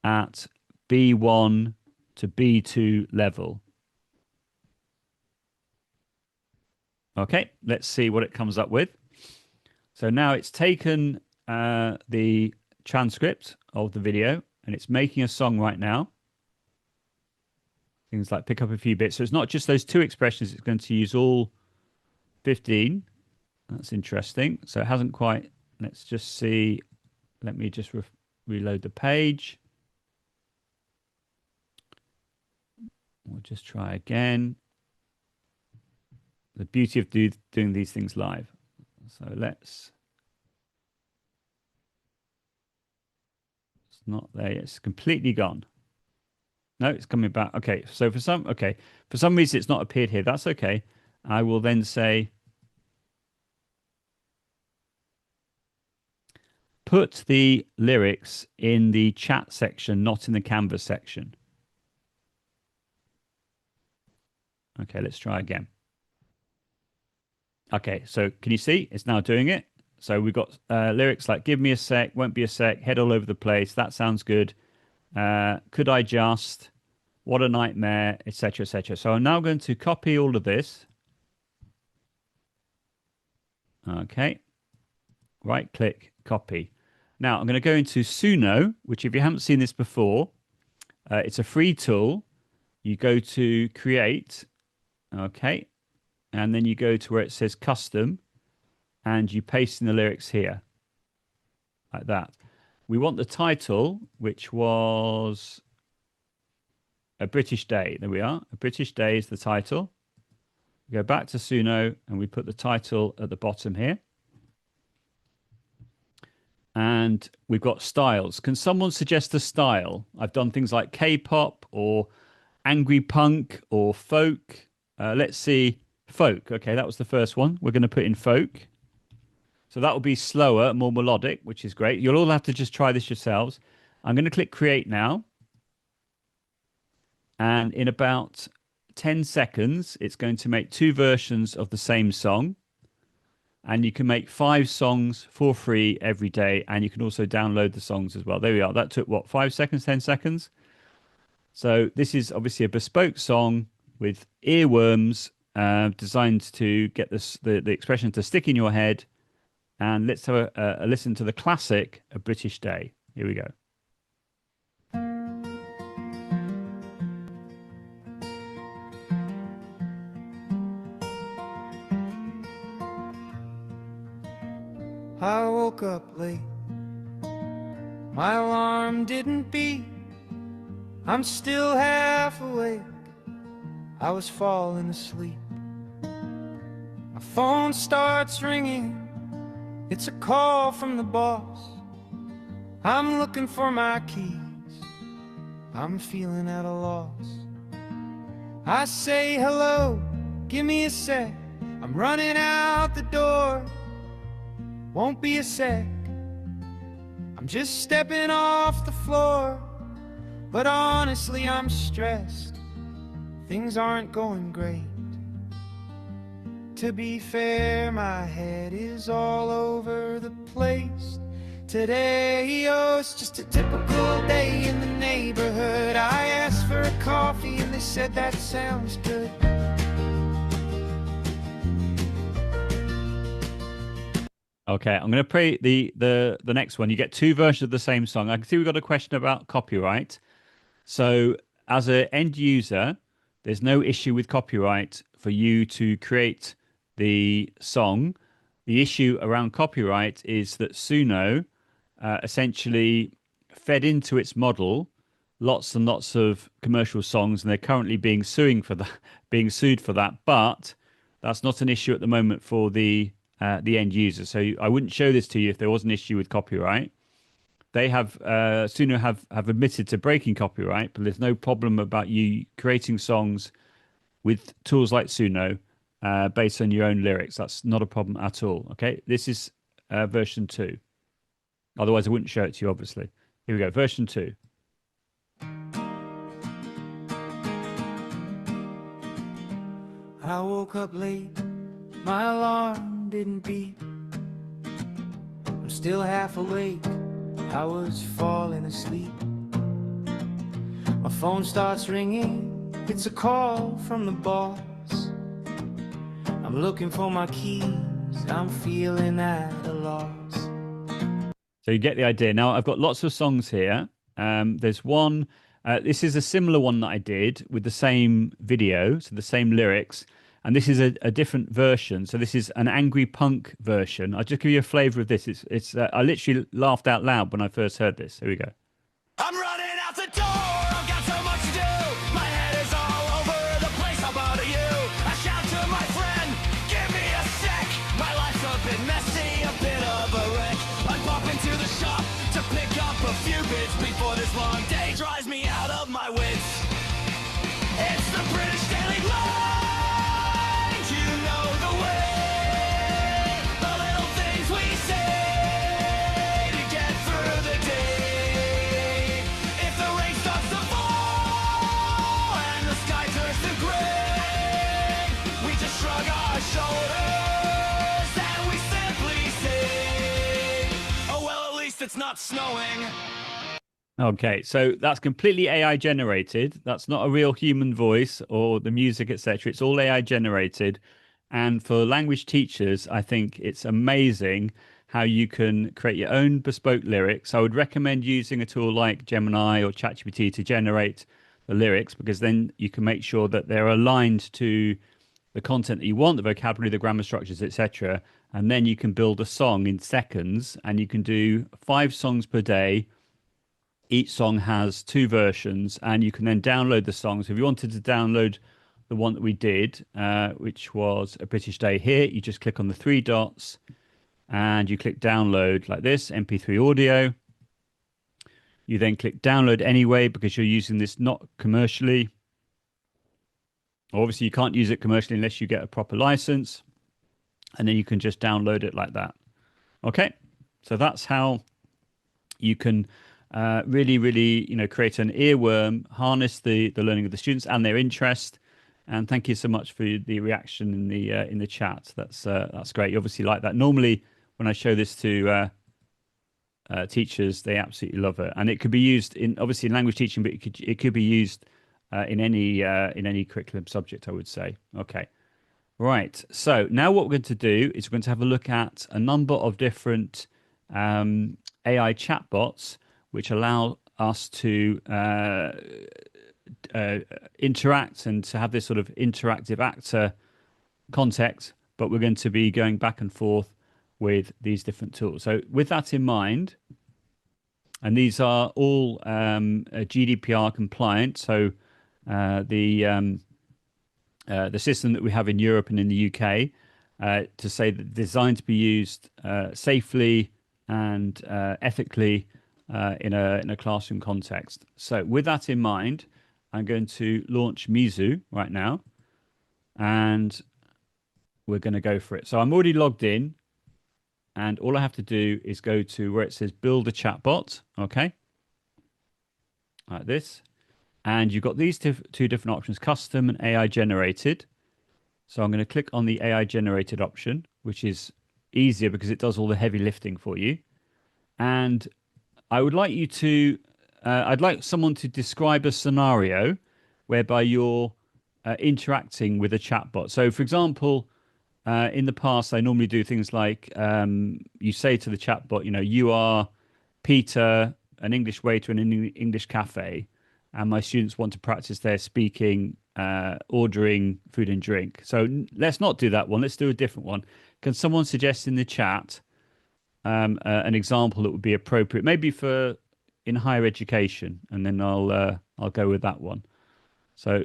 at B1 to B2 level. Okay, let's see what it comes up with. So now it's taken the transcript of the video and it's making a song right now. Things like pick up a few bits. So it's not just those two expressions. It's going to use all 15. That's interesting. So it hasn't quite. Let's just see. Let me just reload the page. We'll just try again. The beauty of doing these things live. So it's not there. It's completely gone. No, it's coming back. Okay. So for some reason it's not appeared here. That's okay. I will then say, put the lyrics in the chat section, not in the canvas section. Okay, let's try again. Okay, so can you see? It's now doing it. So we've got lyrics like give me a sec, won't be a sec, head all over the place. That sounds good. Could I just, what a nightmare, etc., etc. So I'm now going to copy all of this. Okay. Right click, copy. Now I'm going to go into Suno, which if you haven't seen this before, it's a free tool. You go to create. Okay. And then you go to where it says custom and you paste in the lyrics here like that. We want the title, which was A British Day. There we are. A British Day is the title. We go back to Suno and we put the title at the bottom here. And we've got styles. Can someone suggest a style? I've done things like K-pop or angry punk or folk. Let's see. Folk. Okay, that was the first one. We're going to put in folk. So that will be slower, more melodic, which is great. You'll all have to just try this yourselves. I'm going to click create now. And in about 10 seconds, it's going to make 2 versions of the same song. And you can make 5 songs for free every day. And you can also download the songs as well. There we are. That took what, 5 seconds, 10 seconds? So this is obviously a bespoke song with earworms designed to get the expression to stick in your head And let's have a listen to the classic A British Day. Here we go. I woke up late, my alarm didn't beat, I'm still half awake, I was falling asleep. My phone starts ringing, it's a call from the boss. I'm looking for my keys, I'm feeling at a loss. I say hello, give me a sec, I'm running out the door. Won't be a sec, I'm just stepping off the floor. But honestly I'm stressed, things aren't going great. To be fair, my head is all over the place today. Oh, it's just a typical day in the neighborhood. I asked for a coffee and they said that sounds good. Okay, I'm going to play the next one. You get two versions of the same song. I can see we've got a question about copyright. So as an end user, there's no issue with copyright for you to create the song. The issue around copyright is that Suno essentially fed into its model lots and lots of commercial songs, and they're currently being sued for that. But that's not an issue at the moment for the end user. So I wouldn't show this to you if there was an issue with copyright. They have Suno have admitted to breaking copyright, but there's no problem about you creating songs with tools like Suno based on your own lyrics. That's not a problem at all. Okay, this is version 2. Otherwise, I wouldn't show it to you, obviously. Here we go, version 2. I woke up late, my alarm didn't beat, I'm still half awake, I was falling asleep. My phone starts ringing, it's a call from the boss. I'm looking for my keys, I'm feeling at a loss. So you get the idea. Now, I've got lots of songs here. There's one, this is a similar one that I did with the same video, so the same lyrics. And this is a different version. So this is an angry punk version. I'll just give you a flavor of this. I literally laughed out loud when I first heard this. Here we go. I'm running out the door, I've got so much to do. My head is all over the place, how about you? I shout to my friend, give me a sec. My life's a bit messy, a bit of a wreck. I pop into the shop to pick up a few bits before this long day drives me out of my wits. It's the British Daily Grind, you know the way. The little things we say to get through the day. If the rain starts to fall and the sky turns to gray, we just shrug our shoulders and we simply say, oh well, at least it's not snowing. Okay, so that's completely AI generated. That's not a real human voice or the music, etc. It's all AI generated. And for language teachers, I think it's amazing how you can create your own bespoke lyrics. I would recommend using a tool like Gemini or ChatGPT to generate the lyrics, because then you can make sure that they're aligned to the content that you want, the vocabulary, the grammar structures, etc. And then you can build a song in seconds, and you can do 5 songs per day. Each song has 2 versions, and you can then download the songs. If you wanted to download the one that we did, which was A British Day here, you just click on the 3 dots and you click download like this, MP3 audio. You then click download anyway because you're using this not commercially. Obviously, you can't use it commercially unless you get a proper license. And then you can just download it like that. Okay, so that's how you can really, create an earworm, harness the learning of the students and their interest. And thank you so much for the reaction in the chat. That's great. You obviously like that. Normally, when I show this to teachers, they absolutely love it. And it could be used in language teaching, but it could be used in any curriculum subject, I would say. Okay. Right. So now what we're going to do is we're going to have a look at a number of different AI chatbots which allow us to uh, interact and to have this sort of interactive actor context, but we're going to be going back and forth with these different tools. So with that in mind, and these are all GDPR compliant. So the system that we have in Europe and in the UK to say that designed to be used safely and ethically in a classroom context. So with that in mind, I'm going to launch Mizou right now, and we're going to go for it. So I'm already logged in, and all I have to do is go to where it says build a chatbot. Okay, like this. And you've got these two different options, custom and AI generated. So I'm going to click on the AI generated option, which is easier because it does all the heavy lifting for you. And I would like you to, I'd like someone to describe a scenario whereby you're interacting with a chatbot. So, for example, in the past, I normally do things like you say to the chatbot, you are Peter, an English waiter in an English cafe, and my students want to practice their speaking, ordering food and drink. So let's not do that one. Let's do a different one. Can someone suggest in the chat an example that would be appropriate, maybe for in higher education, and then I'll go with that one. So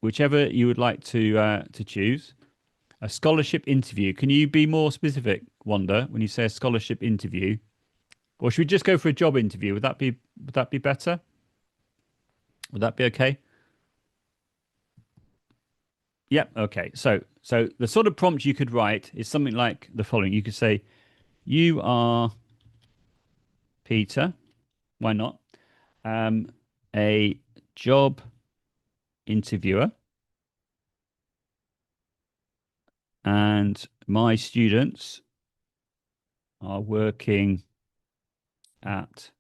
whichever you would like to choose. A scholarship interview. Can you be more specific, Wanda, when you say a scholarship interview? Or should we just go for a job interview? Would that be better? Would that be okay? Yep. Okay. So the sort of prompt you could write is something like the following. You could say, "You are Peter. Why not? Um, a job interviewer, and my students are working at,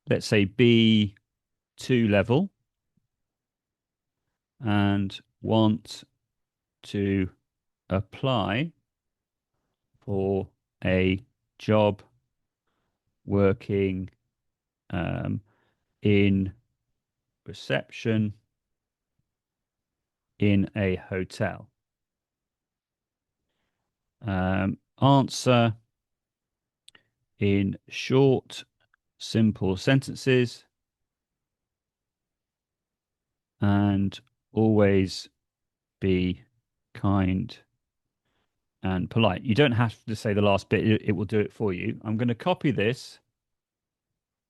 let's say, B2 level, and want to apply for a job working in reception in a hotel. Answer in short, simple sentences, and always be kind and polite." You don't have to say the last bit, it will do it for you. I'm going to copy this.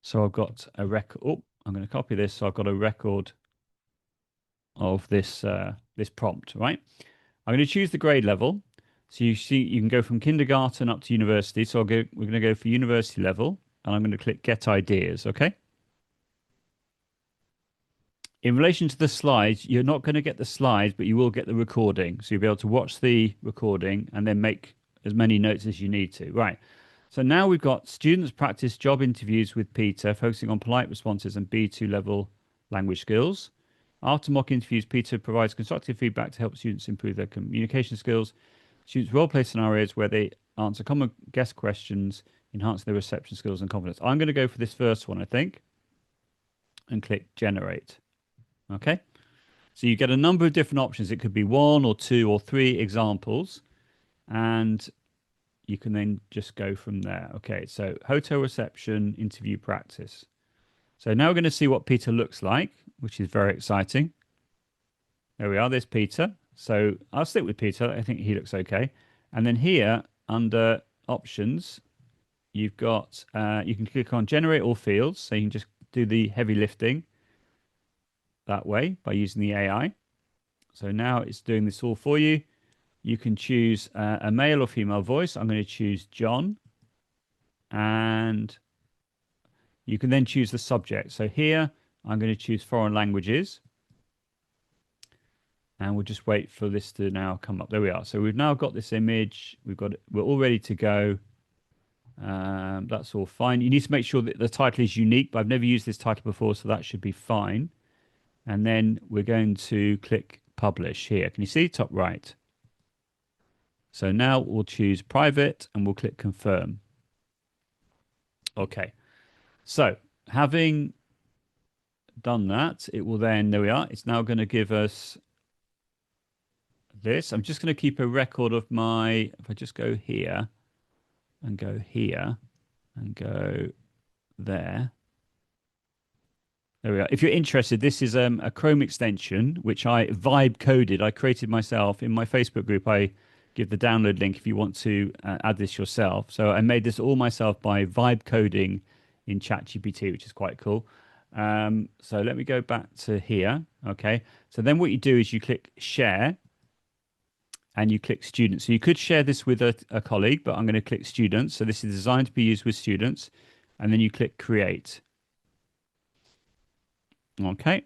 So I've got a record. Oh, I'm going to copy this. So I've got a record of this prompt, right? I'm going to choose the grade level. So you see, you can go from kindergarten up to university. So we're going to go for university level, and I'm going to click Get Ideas. Okay. In relation to the slides, you're not going to get the slides, but you will get the recording. So you'll be able to watch the recording and then make as many notes as you need to. Right. So now we've got students practice job interviews with Peter, focusing on polite responses and B2 level language skills. After mock interviews, Peter provides constructive feedback to help students improve their communication skills. Students role play scenarios where they answer common guest questions, enhancing their reception skills and confidence. I'm going to go for this first one, I think, and click generate. Okay. So you get a number of different options. It could be one or two or three examples, and you can then just go from there. Okay. So hotel reception interview practice. So now we're going to see what Peter looks like, which is very exciting. There we are. There's Peter. So I'll stick with Peter. I think he looks okay. And then here under options, you've got, you can click on generate all fields. So you can just do the heavy lifting that way by using the AI. So now it's doing this all for you. You can choose a male or female voice. I'm going to choose John. And you can then choose the subject. So here I'm going to choose foreign languages. And we'll just wait for this to now come up. There we are. So we've now got this image. We're all ready to go. That's all fine. You need to make sure that the title is unique, but I've never used this title before, so that should be fine. And then we're going to click publish here. Can you see top right? So now we'll choose private and we'll click confirm. Okay. So having done that, it will then, there we are. It's now going to give us this. I'm just going to keep a record of my, if I just go here and go here and go there. There we are. If you're interested, this is a Chrome extension, which I vibe coded. I created myself in my Facebook group. I give the download link if you want to add this yourself. So I made this all myself by vibe coding in ChatGPT, which is quite cool. So let me go back to here. Okay. So then what you do is you click share and you click students. So you could share this with a colleague, but I'm going to click students. So this is designed to be used with students. And then you click create. Okay.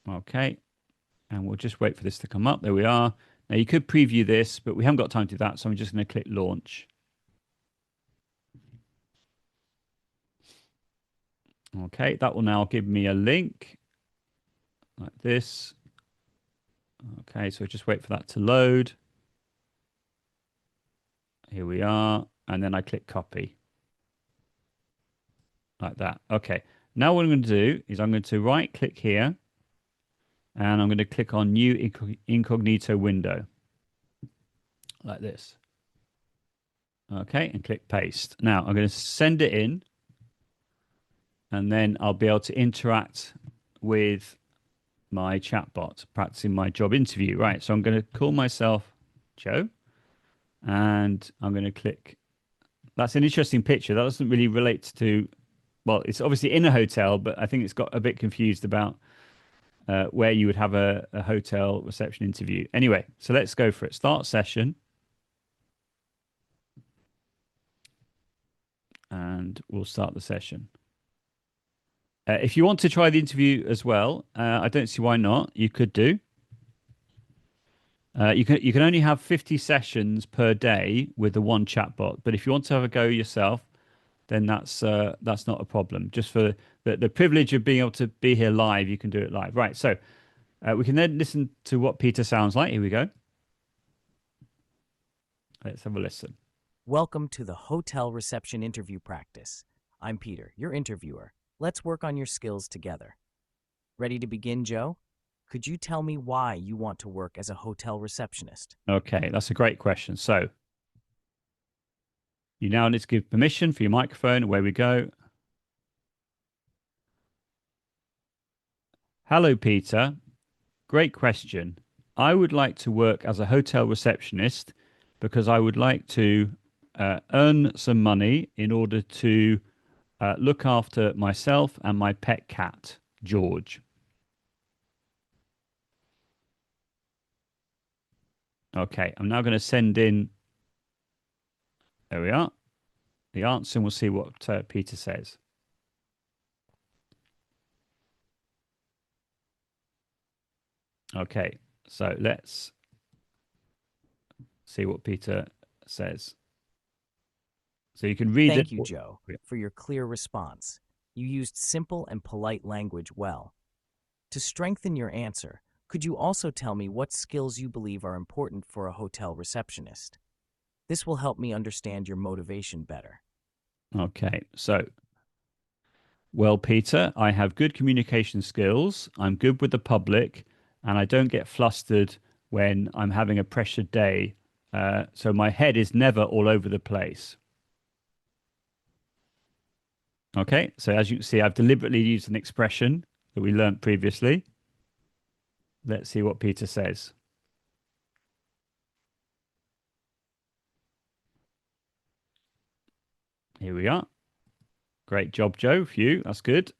Okay. And we'll just wait for this to come up. There we are. Now you could preview this, but we haven't got time to do that. So I'm just going to click launch. Okay. That will now give me a link like this. Okay. So just wait for that to load. Here we are. And then I click copy. Like that. Okay. Now what I'm going to do is I'm going to right click here and I'm going to click on new incognito window like this. Okay. And click paste. Now I'm going to send it in and then I'll be able to interact with my chatbot practicing my job interview. Right. So I'm going to call myself Joe and I'm going to click. That's an interesting picture. That doesn't really relate to, well, it's obviously in a hotel, but I think it's got a bit confused about where you would have a hotel reception interview. Anyway, so let's go for it. Start session. And we'll start the session. If you want to try the interview as well, I don't see why not. You could do. You can only have 50 sessions per day with the one chatbot, but if you want to have a go yourself, then that's not a problem. Just for the privilege of being able to be here live, you can do it live. Right. So we can then listen to what Peter sounds like. Here we go. Let's have a listen. Welcome to the hotel reception interview practice. I'm Peter, your interviewer. Let's work on your skills together. Ready to begin, Joe? Could you tell me why you want to work as a hotel receptionist? Okay, that's a great question. So you now need to give permission for your microphone. Away we go. Hello, Peter. Great question. I would like to work as a hotel receptionist because I would like to earn some money in order to look after myself and my pet cat, George. Okay, I'm now going to send in, there we are, the answer, and we'll see what Peter says. Okay, so let's see what Peter says. So you can read it. Thank you, Joe, for your clear response. You used simple and polite language well. To strengthen your answer, could you also tell me what skills you believe are important for a hotel receptionist? This will help me understand your motivation better. Okay, so, well, Peter, I have good communication skills. I'm good with the public, and I don't get flustered when I'm having a pressured day. So my head is never all over the place. Okay, so as you can see, I've deliberately used an expression that we learned previously. Let's see what Peter says. Here we are. Great job, Joe. Phew, that's good.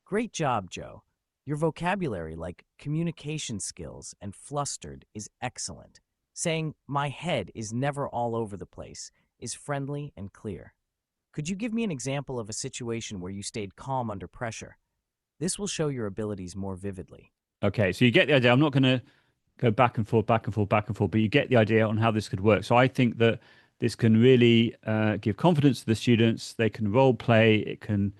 Great job, Joe. Your vocabulary, like communication skills and flustered, is excellent. Saying, my head is never all over the place, is friendly and clear. Could you give me an example of a situation where you stayed calm under pressure? This will show your abilities more vividly. Okay, so you get the idea. I'm not going to go back and forth, back and forth, back and forth, but you get the idea on how this could work. So I think that this can really give confidence to the students. They can role play. It can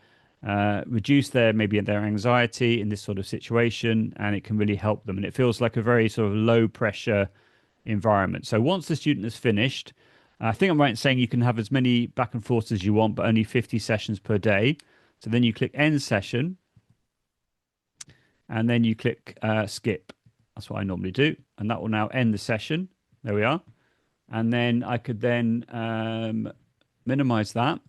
reduce their anxiety in this sort of situation, and it can really help them. And it feels like a very sort of low pressure environment. So once the student has finished, I think I'm right in saying you can have as many back and forths as you want, but only 50 sessions per day. So then you click end session, and then you click skip. That's what I normally do, and that will now end the session. There we are. And then I could then minimize that.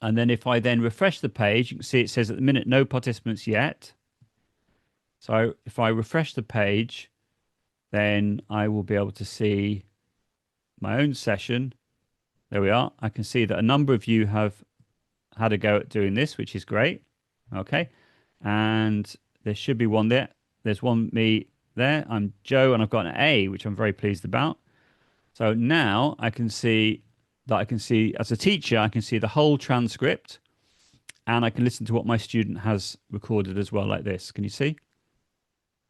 And then if I then refresh the page, you can see it says at the minute, no participants yet. So if I refresh the page, then I will be able to see my own session. There we are. I can see that a number of you have had a go at doing this, which is great. Okay. And there should be one there. There's one me there. I'm Joe, and I've got an A, which I'm very pleased about. So now I can see as a teacher, I can see the whole transcript, and I can listen to what my student has recorded as well, like this. Can you see?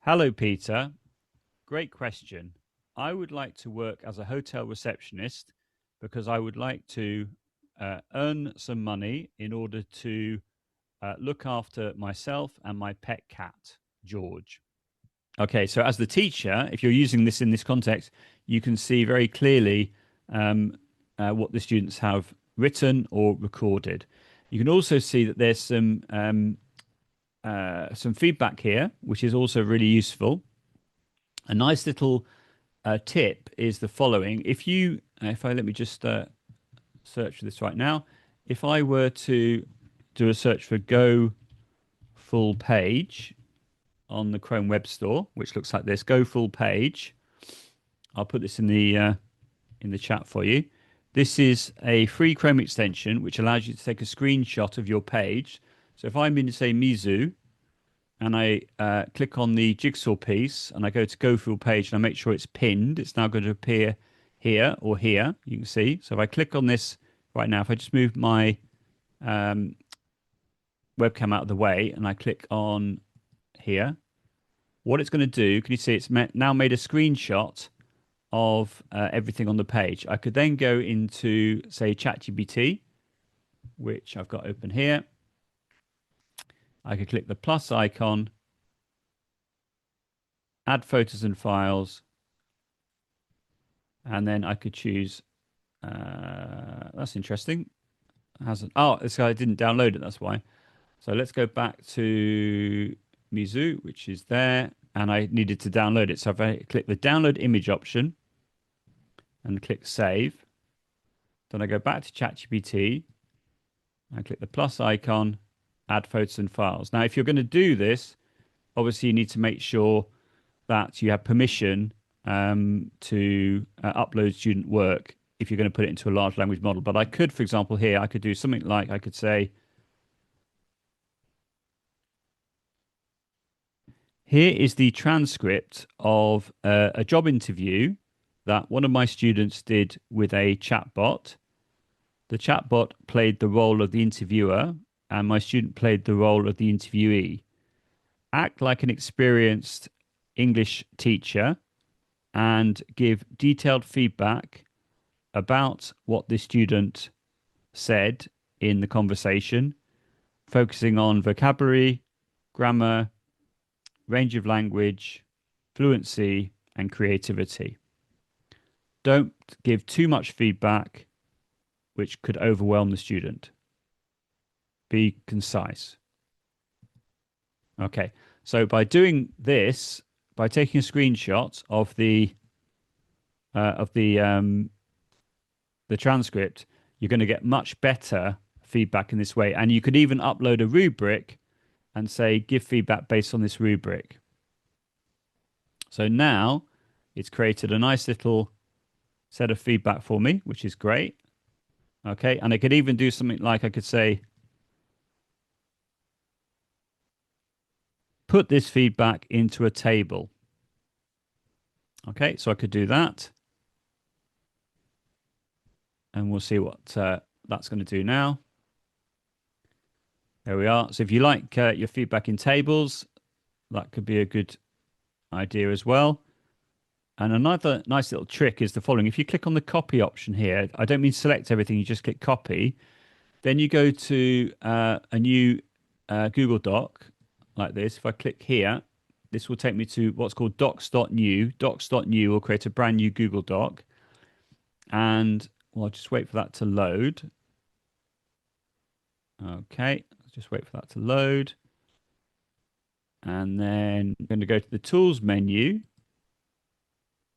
Hello, Peter. Great question. I would like to work as a hotel receptionist because I would like to earn some money in order to look after myself and my pet cat, George. Okay, so as the teacher, if you're using this in this context, you can see very clearly what the students have written or recorded. You can also see that there's some feedback here, which is also really useful. A nice little tip is the following: if I let me just search for this right now. If I were to do a search for Go Full Page on the Chrome Web Store, which looks like this, Go Full Page. I'll put this in the chat for you. This is a free Chrome extension which allows you to take a screenshot of your page. So if I'm in, say, Mizou, and I click on the jigsaw piece, and I go to Go Full Page, and I make sure it's pinned, it's now going to appear here or here. You can see. So if I click on this right now, if I just move my webcam out of the way, and I click on here, what it's going to do, can you see it's now made a screenshot of everything on the page. I could then go into, say, ChatGPT, which I've got open here. I could click the plus icon, add photos and files, and then I could choose, that's interesting. This guy didn't download it, that's why. So let's go back to Mizou, which is there, and I needed to download it. So if I click the download image option and click save, then I go back to ChatGPT, I click the plus icon, add photos and files. Now, if you're going to do this, obviously you need to make sure that you have permission to upload student work if you're going to put it into a large language model. But I could, for example, here, I could do something like, I could say, here is the transcript of a job interview that one of my students did with a chatbot. The chatbot played the role of the interviewer, and my student played the role of the interviewee. Act like an experienced English teacher and give detailed feedback about what the student said in the conversation, focusing on vocabulary, grammar, range of language, fluency, and creativity. Don't give too much feedback, which could overwhelm the student. Be concise. Okay, so by doing this, by taking a screenshot of the transcript, you're going to get much better feedback in this way. And you could even upload a rubric and say, give feedback based on this rubric. So now it's created a nice little set of feedback for me, which is great. Okay, and I could even do something like, I could say, put this feedback into a table. Okay, so I could do that. And we'll see what that's going to do now. There we are. So if you like your feedback in tables, that could be a good idea as well. And another nice little trick is the following. If you click on the copy option here, I don't mean select everything, you just click copy. Then you go to a new Google Doc like this. If I click here, this will take me to what's called docs.new. Docs.new will create a brand new Google Doc. And well, I'll just wait for that to load. Okay, just wait for that to load. And then I'm going to go to the tools menu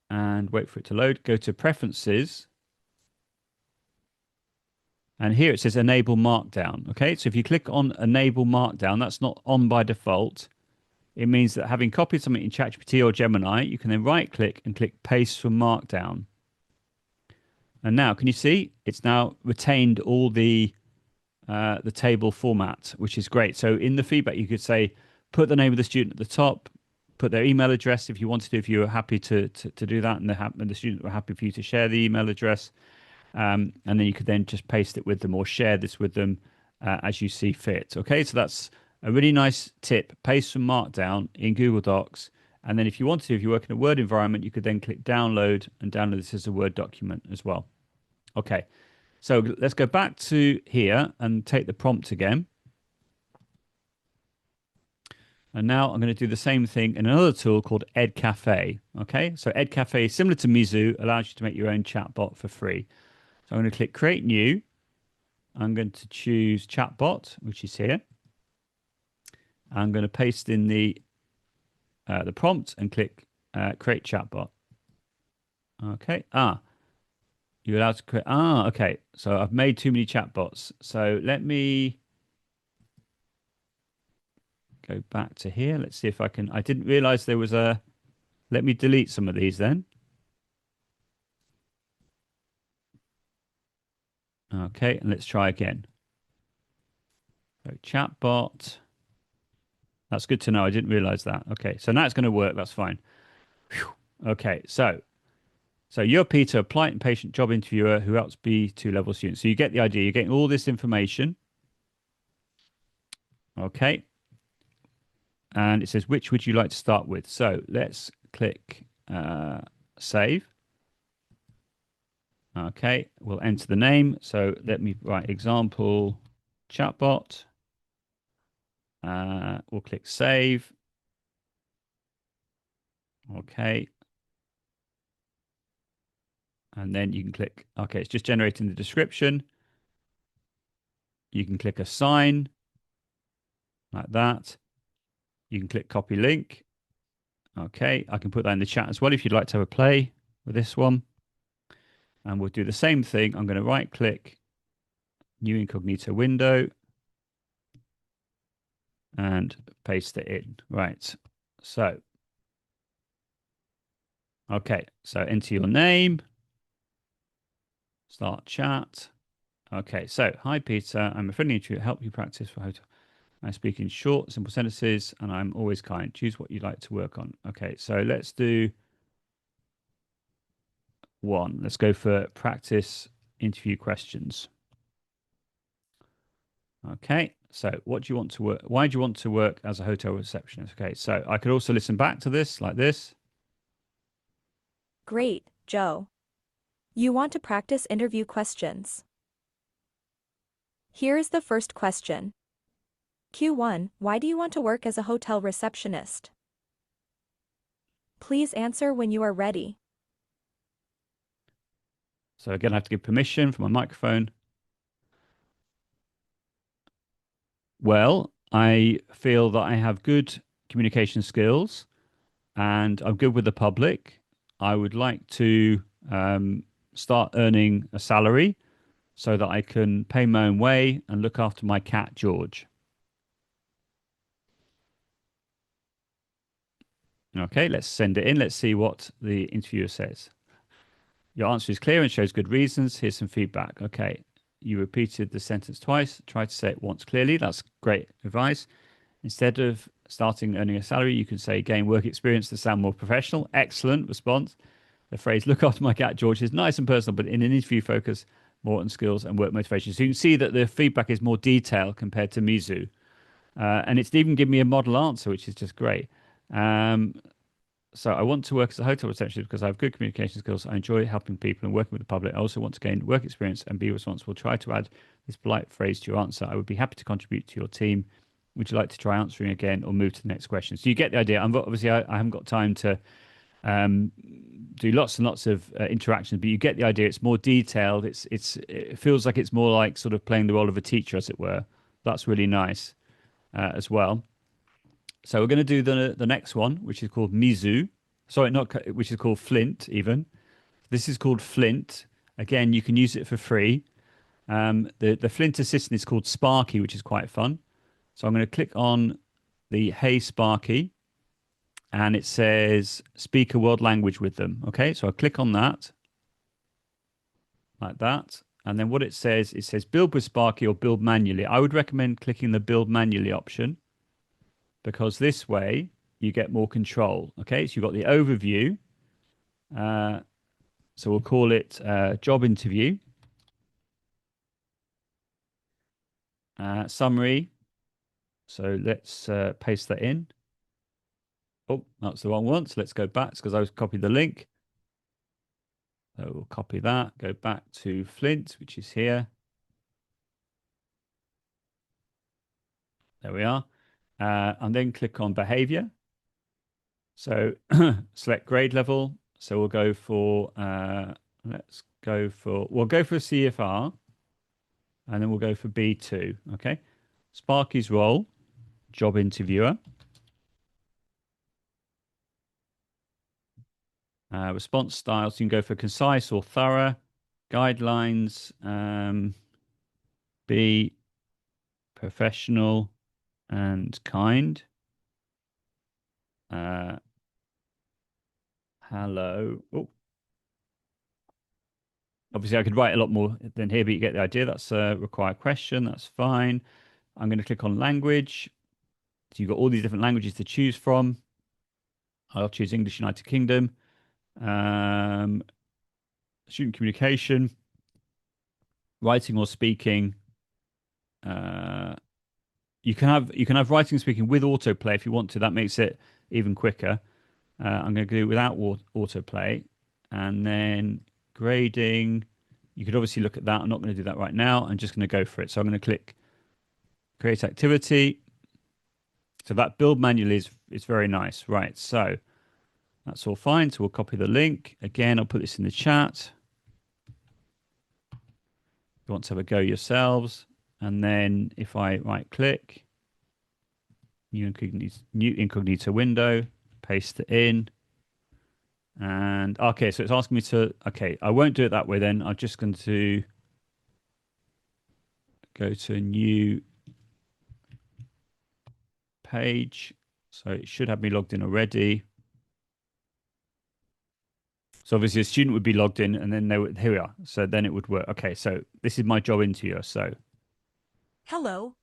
and wait for it to load. Go to preferences. And here it says enable markdown. Okay, so if you click on enable markdown, that's not on by default. It means that having copied something in ChatGPT or Gemini, you can then right click and click paste from markdown. And now, can you see? It's now retained all the table format, which is great. So in the feedback, you could say, put the name of the student at the top, put their email address if you wanted to, if you were happy to do that, and the students were happy for you to share the email address. And then you could then just paste it with them or share this with them as you see fit. Okay, so that's a really nice tip. Paste from Markdown in Google Docs. And then if you wanted to, if you work in a Word environment, you could then click download and download this as a Word document as well. Okay, so let's go back to here and take the prompt again. And now I'm going to do the same thing in another tool called Edcafe. Okay, so Edcafe, similar to Mizou, allows you to make your own chatbot for free. So I'm going to click Create New. I'm going to choose Chatbot, which is here. I'm going to paste in the prompt and click Create Chatbot. Okay. You're allowed to create. Okay. So I've made too many chatbots. So let me go back to here. Let's see if I can. I didn't realize there was a. Let me delete some of these then. Okay, and let's try again. So chatbot. That's good to know. I didn't realize that. Okay, so now it's going to work. That's fine. Whew. Okay, so you're Peter, a polite and patient job interviewer who helps B2 level students. So you get the idea. You're getting all this information. Okay. And it says, which would you like to start with? So let's click save. Okay, we'll enter the name. So let me write example chatbot. We'll click save. Okay. And then you can click, okay, it's just generating the description. You can click assign like that. You can click copy link. Okay, I can put that in the chat as well if you'd like to have a play with this one. And we'll do the same thing. I'm going to right click, new incognito window, and paste it in. Right. So, okay. So enter your name, start chat. Okay. So, hi, Peter. I'm a friendly to help you practice for hotel. I speak in short, simple sentences, and I'm always kind. Choose what you'd like to work on. Okay. So let's do one. Let's go for practice interview questions. Okay, so what do you want to work? Why do you want to work as a hotel receptionist? Okay, so I could also listen back to this like this. Great, Joe. You want to practice interview questions. Here is the first question. Q1, why do you want to work as a hotel receptionist? Please answer when you are ready. So again, I have to give permission for my microphone. Well, I feel that I have good communication skills and I'm good with the public. I would like to start earning a salary so that I can pay my own way and look after my cat, George. Okay, let's send it in. Let's see what the interviewer says. Your answer is clear and shows good reasons. Here's some feedback. Okay, you repeated the sentence twice. Try to say it once clearly. That's great advice. Instead of starting earning a salary, you can say gain work experience to sound more professional. Excellent response. The phrase look after my cat, George is nice and personal, but in an interview focus more on skills and work motivation. So you can see that the feedback is more detailed compared to Mizou. And it's even given me a model answer, which is just great. So I want to work as a hotel receptionist because I have good communication skills. I enjoy helping people and working with the public. I also want to gain work experience and be responsible. Try to add this polite phrase to your answer. I would be happy to contribute to your team. Would you like to try answering again or move to the next question? So you get the idea. Obviously, I haven't got time to do lots and lots of interactions, but you get the idea. It's more detailed. It feels like it's more like sort of playing the role of a teacher, as it were. That's really nice as well. So we're going to do the next one, which is called Mizou. Sorry, not which is called Flint. Even this is called Flint. Again, you can use it for free. The Flint assistant is called Sparky, which is quite fun. So I'm going to click on the Hey Sparky, and it says speak a world language with them. Okay, so I click on that like that, and then what it says build with Sparky or build manually. I would recommend clicking the build manually option because this way you get more control. Okay, so you've got the overview. So we'll call it job interview. Summary. So let's paste that in. Oh, that's the wrong one. So let's go back because I copied the link. So we'll copy that, go back to Flint, which is here. There we are. And then click on behavior. So select grade level. So we'll go for, we'll go for CFR. And then we'll go for B2. Okay. Sparky's role, job interviewer. Response styles, you can go for concise or thorough. Guidelines, be professional and kind. Hello. Oh. Obviously, I could write a lot more than here, but you get the idea. That's a required question. That's fine. I'm going to click on language. So you've got all these different languages to choose from. I'll choose English United Kingdom. Student communication, writing or speaking. You can have writing and speaking with autoplay if you want to. That makes it even quicker. I'm going to do without autoplay, and then grading. You could obviously look at that. I'm not going to do that right now. I'm just going to go for it. So I'm going to click create activity. So that build manually is very nice. Right. So that's all fine. So we'll copy the link. Again, I'll put this in the chat. You want to have a go yourselves. And then if I right click, new incognito window, paste it in. And okay, so it's asking me to, okay, I won't do it that way then. I'm just going to go to a new page. So it should have me logged in already. So obviously a student would be logged in and then here we are. So then it would work. Okay, so this is my job interviewer. So Hello.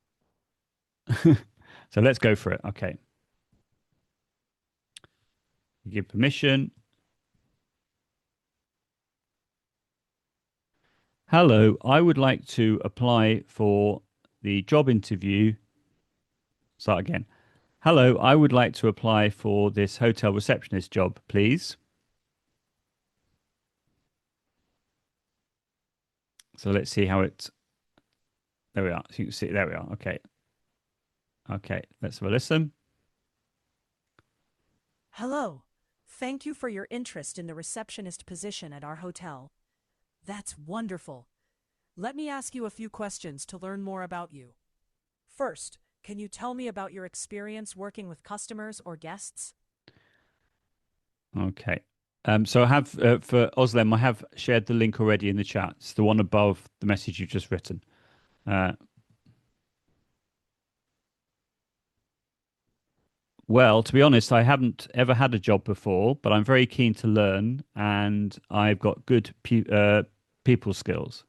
so let's go for it. Okay. Give permission. Hello, I would like to apply for the job interview. Start again. Hello, I would like to apply for this hotel receptionist job, please. So let's see how it. There we are. So you can see. There we are. Okay. Okay. Let's have a listen. Hello. Thank you for your interest in the receptionist position at our hotel. That's wonderful. Let me ask you a few questions to learn more about you. First, can you tell me about your experience working with customers or guests? Okay. So I have for Oslem, I have shared the link already in the chat. It's the one above the message you've just written. Well, to be honest, I haven't ever had a job before, but I'm very keen to learn, and I've got good people skills.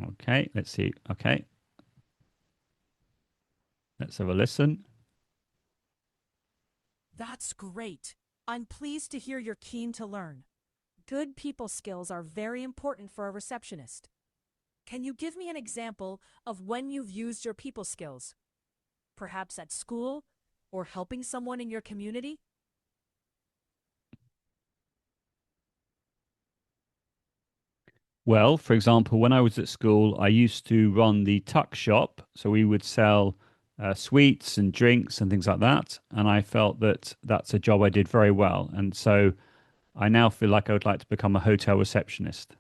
Okay, let's see. Okay, let's have a listen. That's great. I'm pleased to hear you're keen to learn. Good people skills are very important for a receptionist. Can you give me an example of when you've used your people skills? Perhaps at school or helping someone in your community? Well, for example, when I was at school, I used to run the tuck shop. So we would sell sweets and drinks and things like that. And I felt that that's a job I did very well. And so I now feel like I would like to become a hotel receptionist.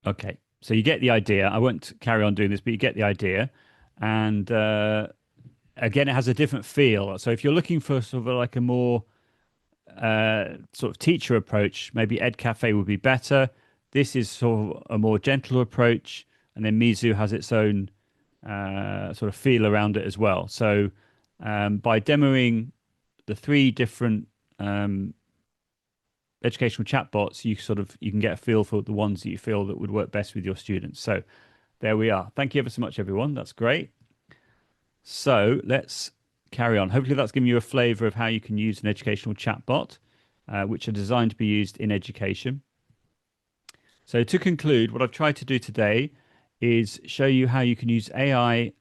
Okay. So you get the idea. I won't carry on doing this, but you get the idea. And again, it has a different feel. So if you're looking for sort of like a more sort of teacher approach, maybe Edcafe would be better. This is sort of a more gentle approach, and then Mizou has its own sort of feel around it as well. So by demoing the three different um, educational chatbots, you can get a feel for the ones that you feel that would work best with your students. So there we are. Thank you ever so much, everyone. That's great. So let's carry on. Hopefully, that's given you a flavor of how you can use an educational chatbot, which are designed to be used in education. So, to conclude, what I've tried to do today is show you how you can use AI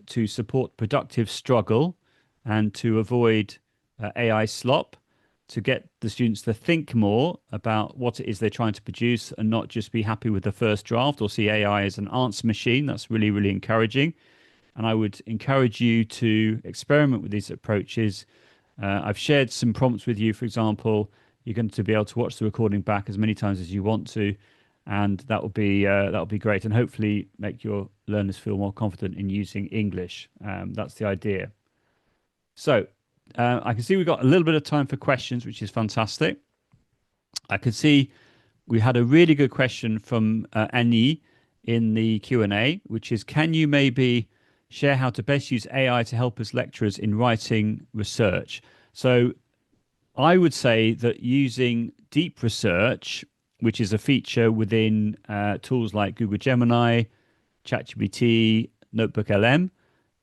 to support productive struggle and to avoid AI slop, to get the students to think more about what it is they're trying to produce and not just be happy with the first draft or see AI as an answer machine. That's really, really encouraging. And I would encourage you to experiment with these approaches. I've shared some prompts with you. For example, you're going to be able to watch the recording back as many times as you want to, and that will be great, and hopefully make your learners feel more confident in using English. That's the idea. So I can see we've got a little bit of time for questions, which is fantastic. I can see we had a really good question from Annie in the Q&A, which is, can you maybe share how to best use AI to help us lecturers in writing research? So I would say that using deep research, which is a feature within tools like Google Gemini, ChatGPT, Notebook LM,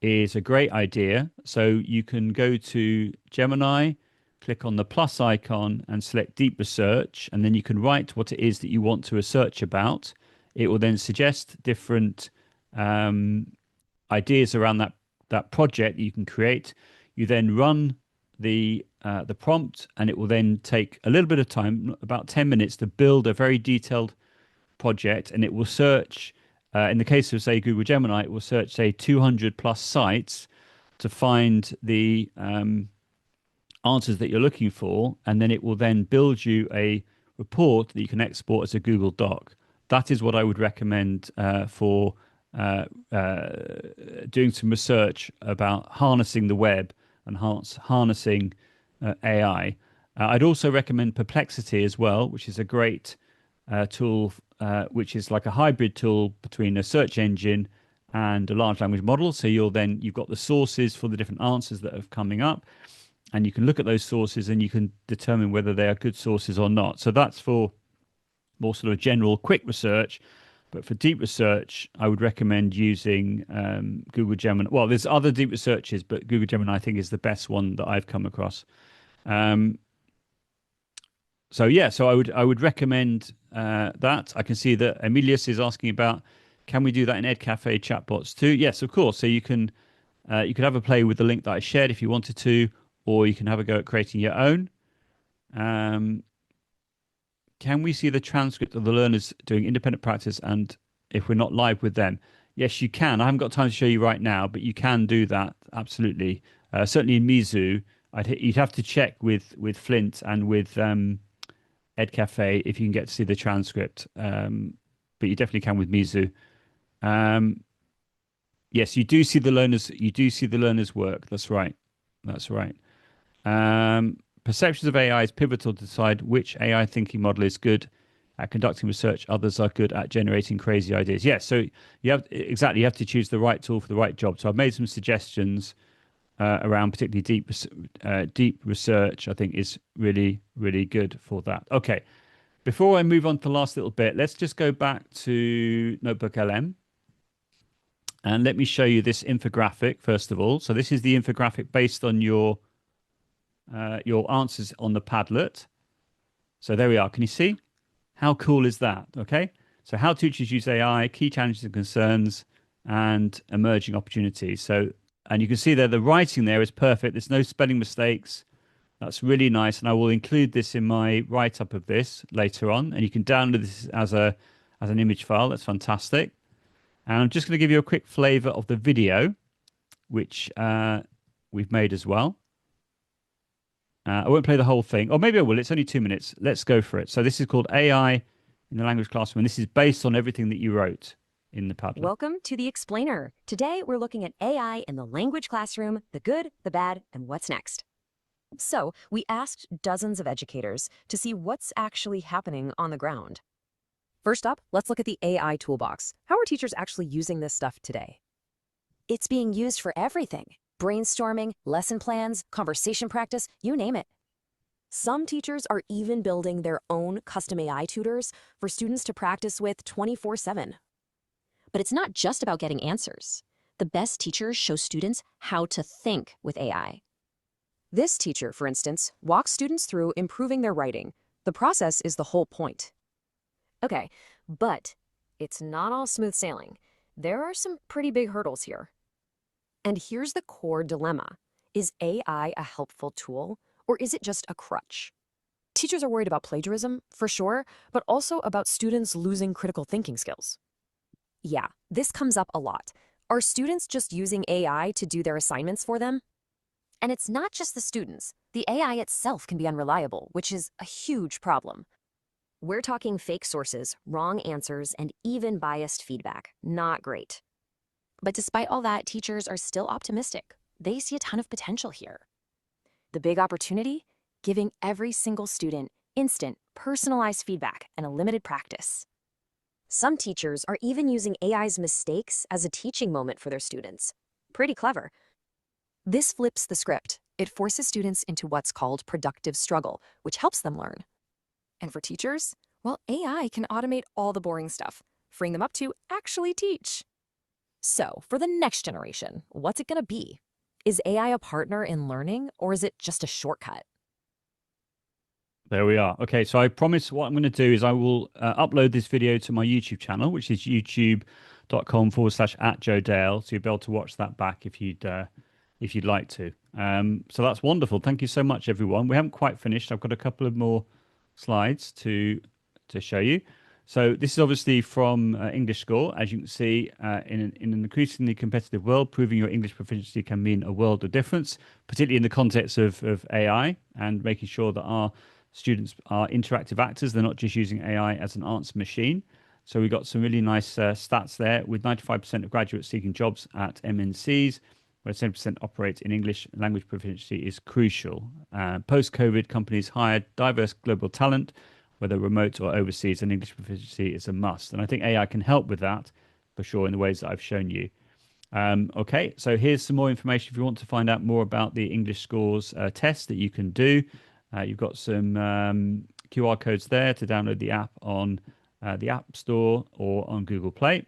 is a great idea. So you can go to Gemini, click on the plus icon and select deep research, and then you can write what it is that you want to research about. It will then suggest different ideas around that project that you can create. You then run the prompt, and it will then take a little bit of time, about 10 minutes, to build a very detailed project, and it will search. In the case of, say, Google Gemini, it will search, say, 200 plus sites to find the answers that you're looking for, and then it will then build you a report that you can export as a Google Doc. That is what I would recommend for uh, uh, doing some research about harnessing the web and harnessing AI. I'd also recommend Perplexity as well, which is a great tool, which is like a hybrid tool between a search engine and a large language model. So you've got the sources for the different answers that are coming up, and you can look at those sources and you can determine whether they are good sources or not. So that's for more sort of general quick research. But for deep research, I would recommend using Google Gemini. Well, there's other deep researches, but Google Gemini, I think, is the best one that I've come across. Um, so yeah, so I would recommend that. I can see that Emilius is asking about, can we do that in Edcafe chatbots too? Yes, of course. So you could have a play with the link that I shared if you wanted to, or you can have a go at creating your own. Um, can we see the transcript of the learners doing independent practice, and if we're not live with them? Yes, you can. I haven't got time to show you right now, but you can do that. Absolutely. Certainly in Mizou, you'd have to check with Flint and with Edcafe if you can get to see the transcript. But you definitely can with Mizou. Um, yes, you do see the learners. You do see the learners work. That's right. That's right. Perceptions of AI is pivotal to decide which AI thinking model is good at conducting research. Others are good at generating crazy ideas. Yes, so you have to choose the right tool for the right job. So I've made some suggestions around particularly deep research. I think is really, really good for that. Okay, before I move on to the last little bit, let's just go back to Notebook LM. And let me show you this infographic first of all. So this is the infographic based on your answers on the Padlet. So there we are. Can you see? How cool is that? Okay. So how teachers use AI, key challenges and concerns, and emerging opportunities. So And you can see there the writing there is perfect. There's no spelling mistakes. That's really nice. And I will include this in my write-up of this later on. And you can download this as an image file. That's fantastic. And I'm just going to give you a quick flavor of the video, which we've made as well. I won't play the whole thing, or maybe I will. It's only 2 minutes. Let's go for it. So this is called AI in the language classroom, and this is based on everything that you wrote in the Padlet. Welcome to the Explainer. Today we're looking at AI in the language classroom, the good, the bad, and what's next. So we asked dozens of educators to see what's actually happening on the ground. First up, let's look at the AI toolbox. How are teachers actually using this stuff today? It's being used for everything. Brainstorming, lesson plans, conversation practice, you name it. Some teachers are even building their own custom AI tutors for students to practice with 24/7. But it's not just about getting answers. The best teachers show students how to think with AI. This teacher, for instance, walks students through improving their writing. The process is the whole point. Okay, but it's not all smooth sailing. There are some pretty big hurdles here. And here's the core dilemma. Is AI a helpful tool, or is it just a crutch? Teachers are worried about plagiarism, for sure, but also about students losing critical thinking skills. Yeah, this comes up a lot. Are students just using AI to do their assignments for them? And it's not just the students. The AI itself can be unreliable, which is a huge problem. We're talking fake sources, wrong answers, and even biased feedback. Not great. But despite all that, teachers are still optimistic. They see a ton of potential here. The big opportunity? Giving every single student instant, personalized feedback and a limited practice. Some teachers are even using AI's mistakes as a teaching moment for their students. Pretty clever. This flips the script. It forces students into what's called productive struggle, which helps them learn. And for teachers, well, AI can automate all the boring stuff, freeing them up to actually teach. So, for the next generation, what's it going to be? Is AI a partner in learning, or is it just a shortcut? There we are. Okay, so I promise what I'm going to do is I will upload this video to my YouTube channel, which is youtube.com/@JoeDale. So you'll be able to watch that back if you'd like to. So that's wonderful. Thank you so much, everyone. We haven't quite finished. I've got a couple of more slides to show you. So this is obviously from English Score. As you can see, in an increasingly competitive world, proving your English proficiency can mean a world of difference, particularly in the context of AI and making sure that our students are interactive actors. They're not just using AI as an answer machine. So we got some really nice stats there, with 95% of graduates seeking jobs at MNCs, where 70% operate in English language proficiency is crucial. Post-COVID, companies hired diverse global talent, whether remote or overseas, and English proficiency is a must. And I think AI can help with that for sure in the ways that I've shown you. Okay, so here's some more information if you want to find out more about the English Scores test that you can do. You've got some QR codes there to download the app on the App Store or on Google Play.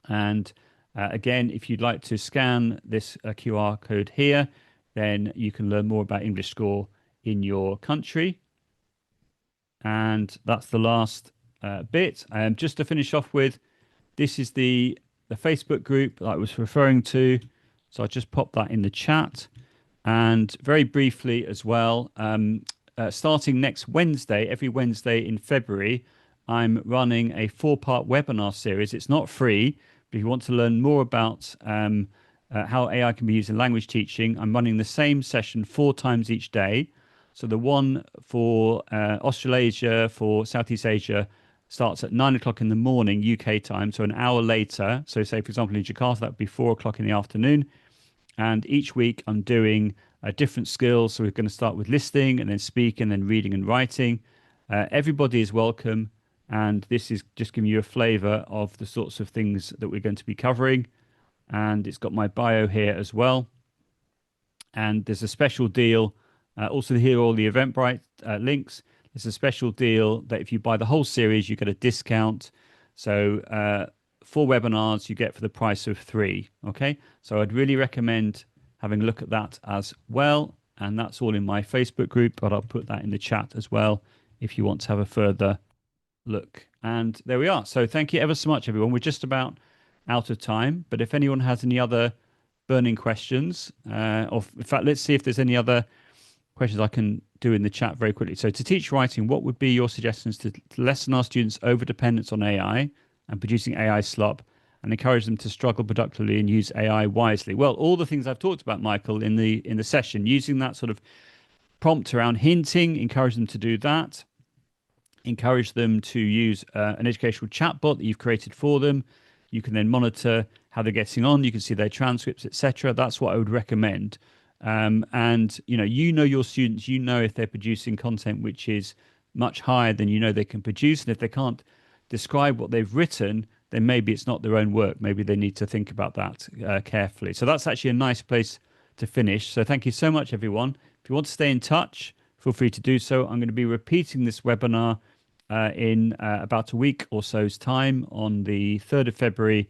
And again, if you'd like to scan this QR code here, then you can learn more about English Score in your country. And that's the last bit. Just to finish off with, this is the Facebook group that I was referring to. So I'll just pop that in the chat. And very briefly as well, starting next Wednesday, every Wednesday in February, I'm running a 4-part webinar series. It's not free, but if you want to learn more about how AI can be used in language teaching, I'm running the same session 4 times each day. So the one for Australasia, for Southeast Asia, starts at 9 o'clock in the morning, UK time, so an hour later. So say, for example, in Jakarta, that would be 4 o'clock in the afternoon. And each week I'm doing different skills. So we're going to start with listening and then speaking and then reading and writing. Everybody is welcome. And this is just giving you a flavor of the sorts of things that we're going to be covering. And it's got my bio here as well. And there's a special deal. Also here are all the Eventbrite links. There's a special deal that if you buy the whole series, you get a discount. So 4 webinars you get for the price of 3. Okay, so I'd really recommend having a look at that as well. And that's all in my Facebook group, but I'll put that in the chat as well if you want to have a further look. And there we are. So thank you ever so much, everyone. We're just about out of time, but if anyone has any other burning questions. Or in fact, let's see if there's any other questions I can do in the chat very quickly. So to teach writing, what would be your suggestions to lessen our students' over-dependence on AI and producing AI slop and encourage them to struggle productively and use AI wisely? Well, all the things I've talked about, Michael, in the session, using that sort of prompt around hinting, encourage them to do that. Encourage them to use an educational chatbot that you've created for them. You can then monitor how they're getting on. You can see their transcripts, etc. That's what I would recommend. And you know your students. You know if they're producing content which is much higher than you know they can produce, and if they can't describe what they've written, then maybe it's not their own work. Maybe they need to think about that carefully. So that's actually a nice place to finish. So thank you so much, everyone. If you want to stay in touch, feel free to do so. I'm going to be repeating this webinar in about a week or so's time on the 3rd of February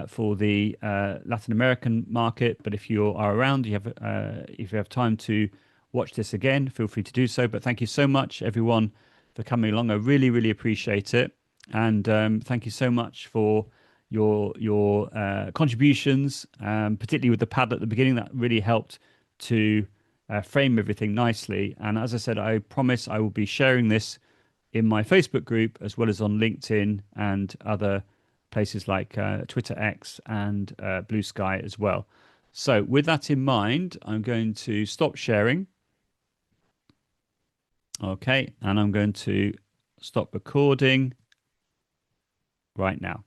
for the Latin American market. But if you are around, if you have time to watch this again, feel free to do so. But thank you so much, everyone, for coming along. I really, really appreciate it. And thank you so much for your contributions, particularly with the pad at the beginning. That really helped to frame everything nicely. And as I said, I promise I will be sharing this in my Facebook group as well as on LinkedIn and other places like Twitter X and Blue Sky as well. So with that in mind, I'm going to stop sharing. Okay, and I'm going to stop recording right now.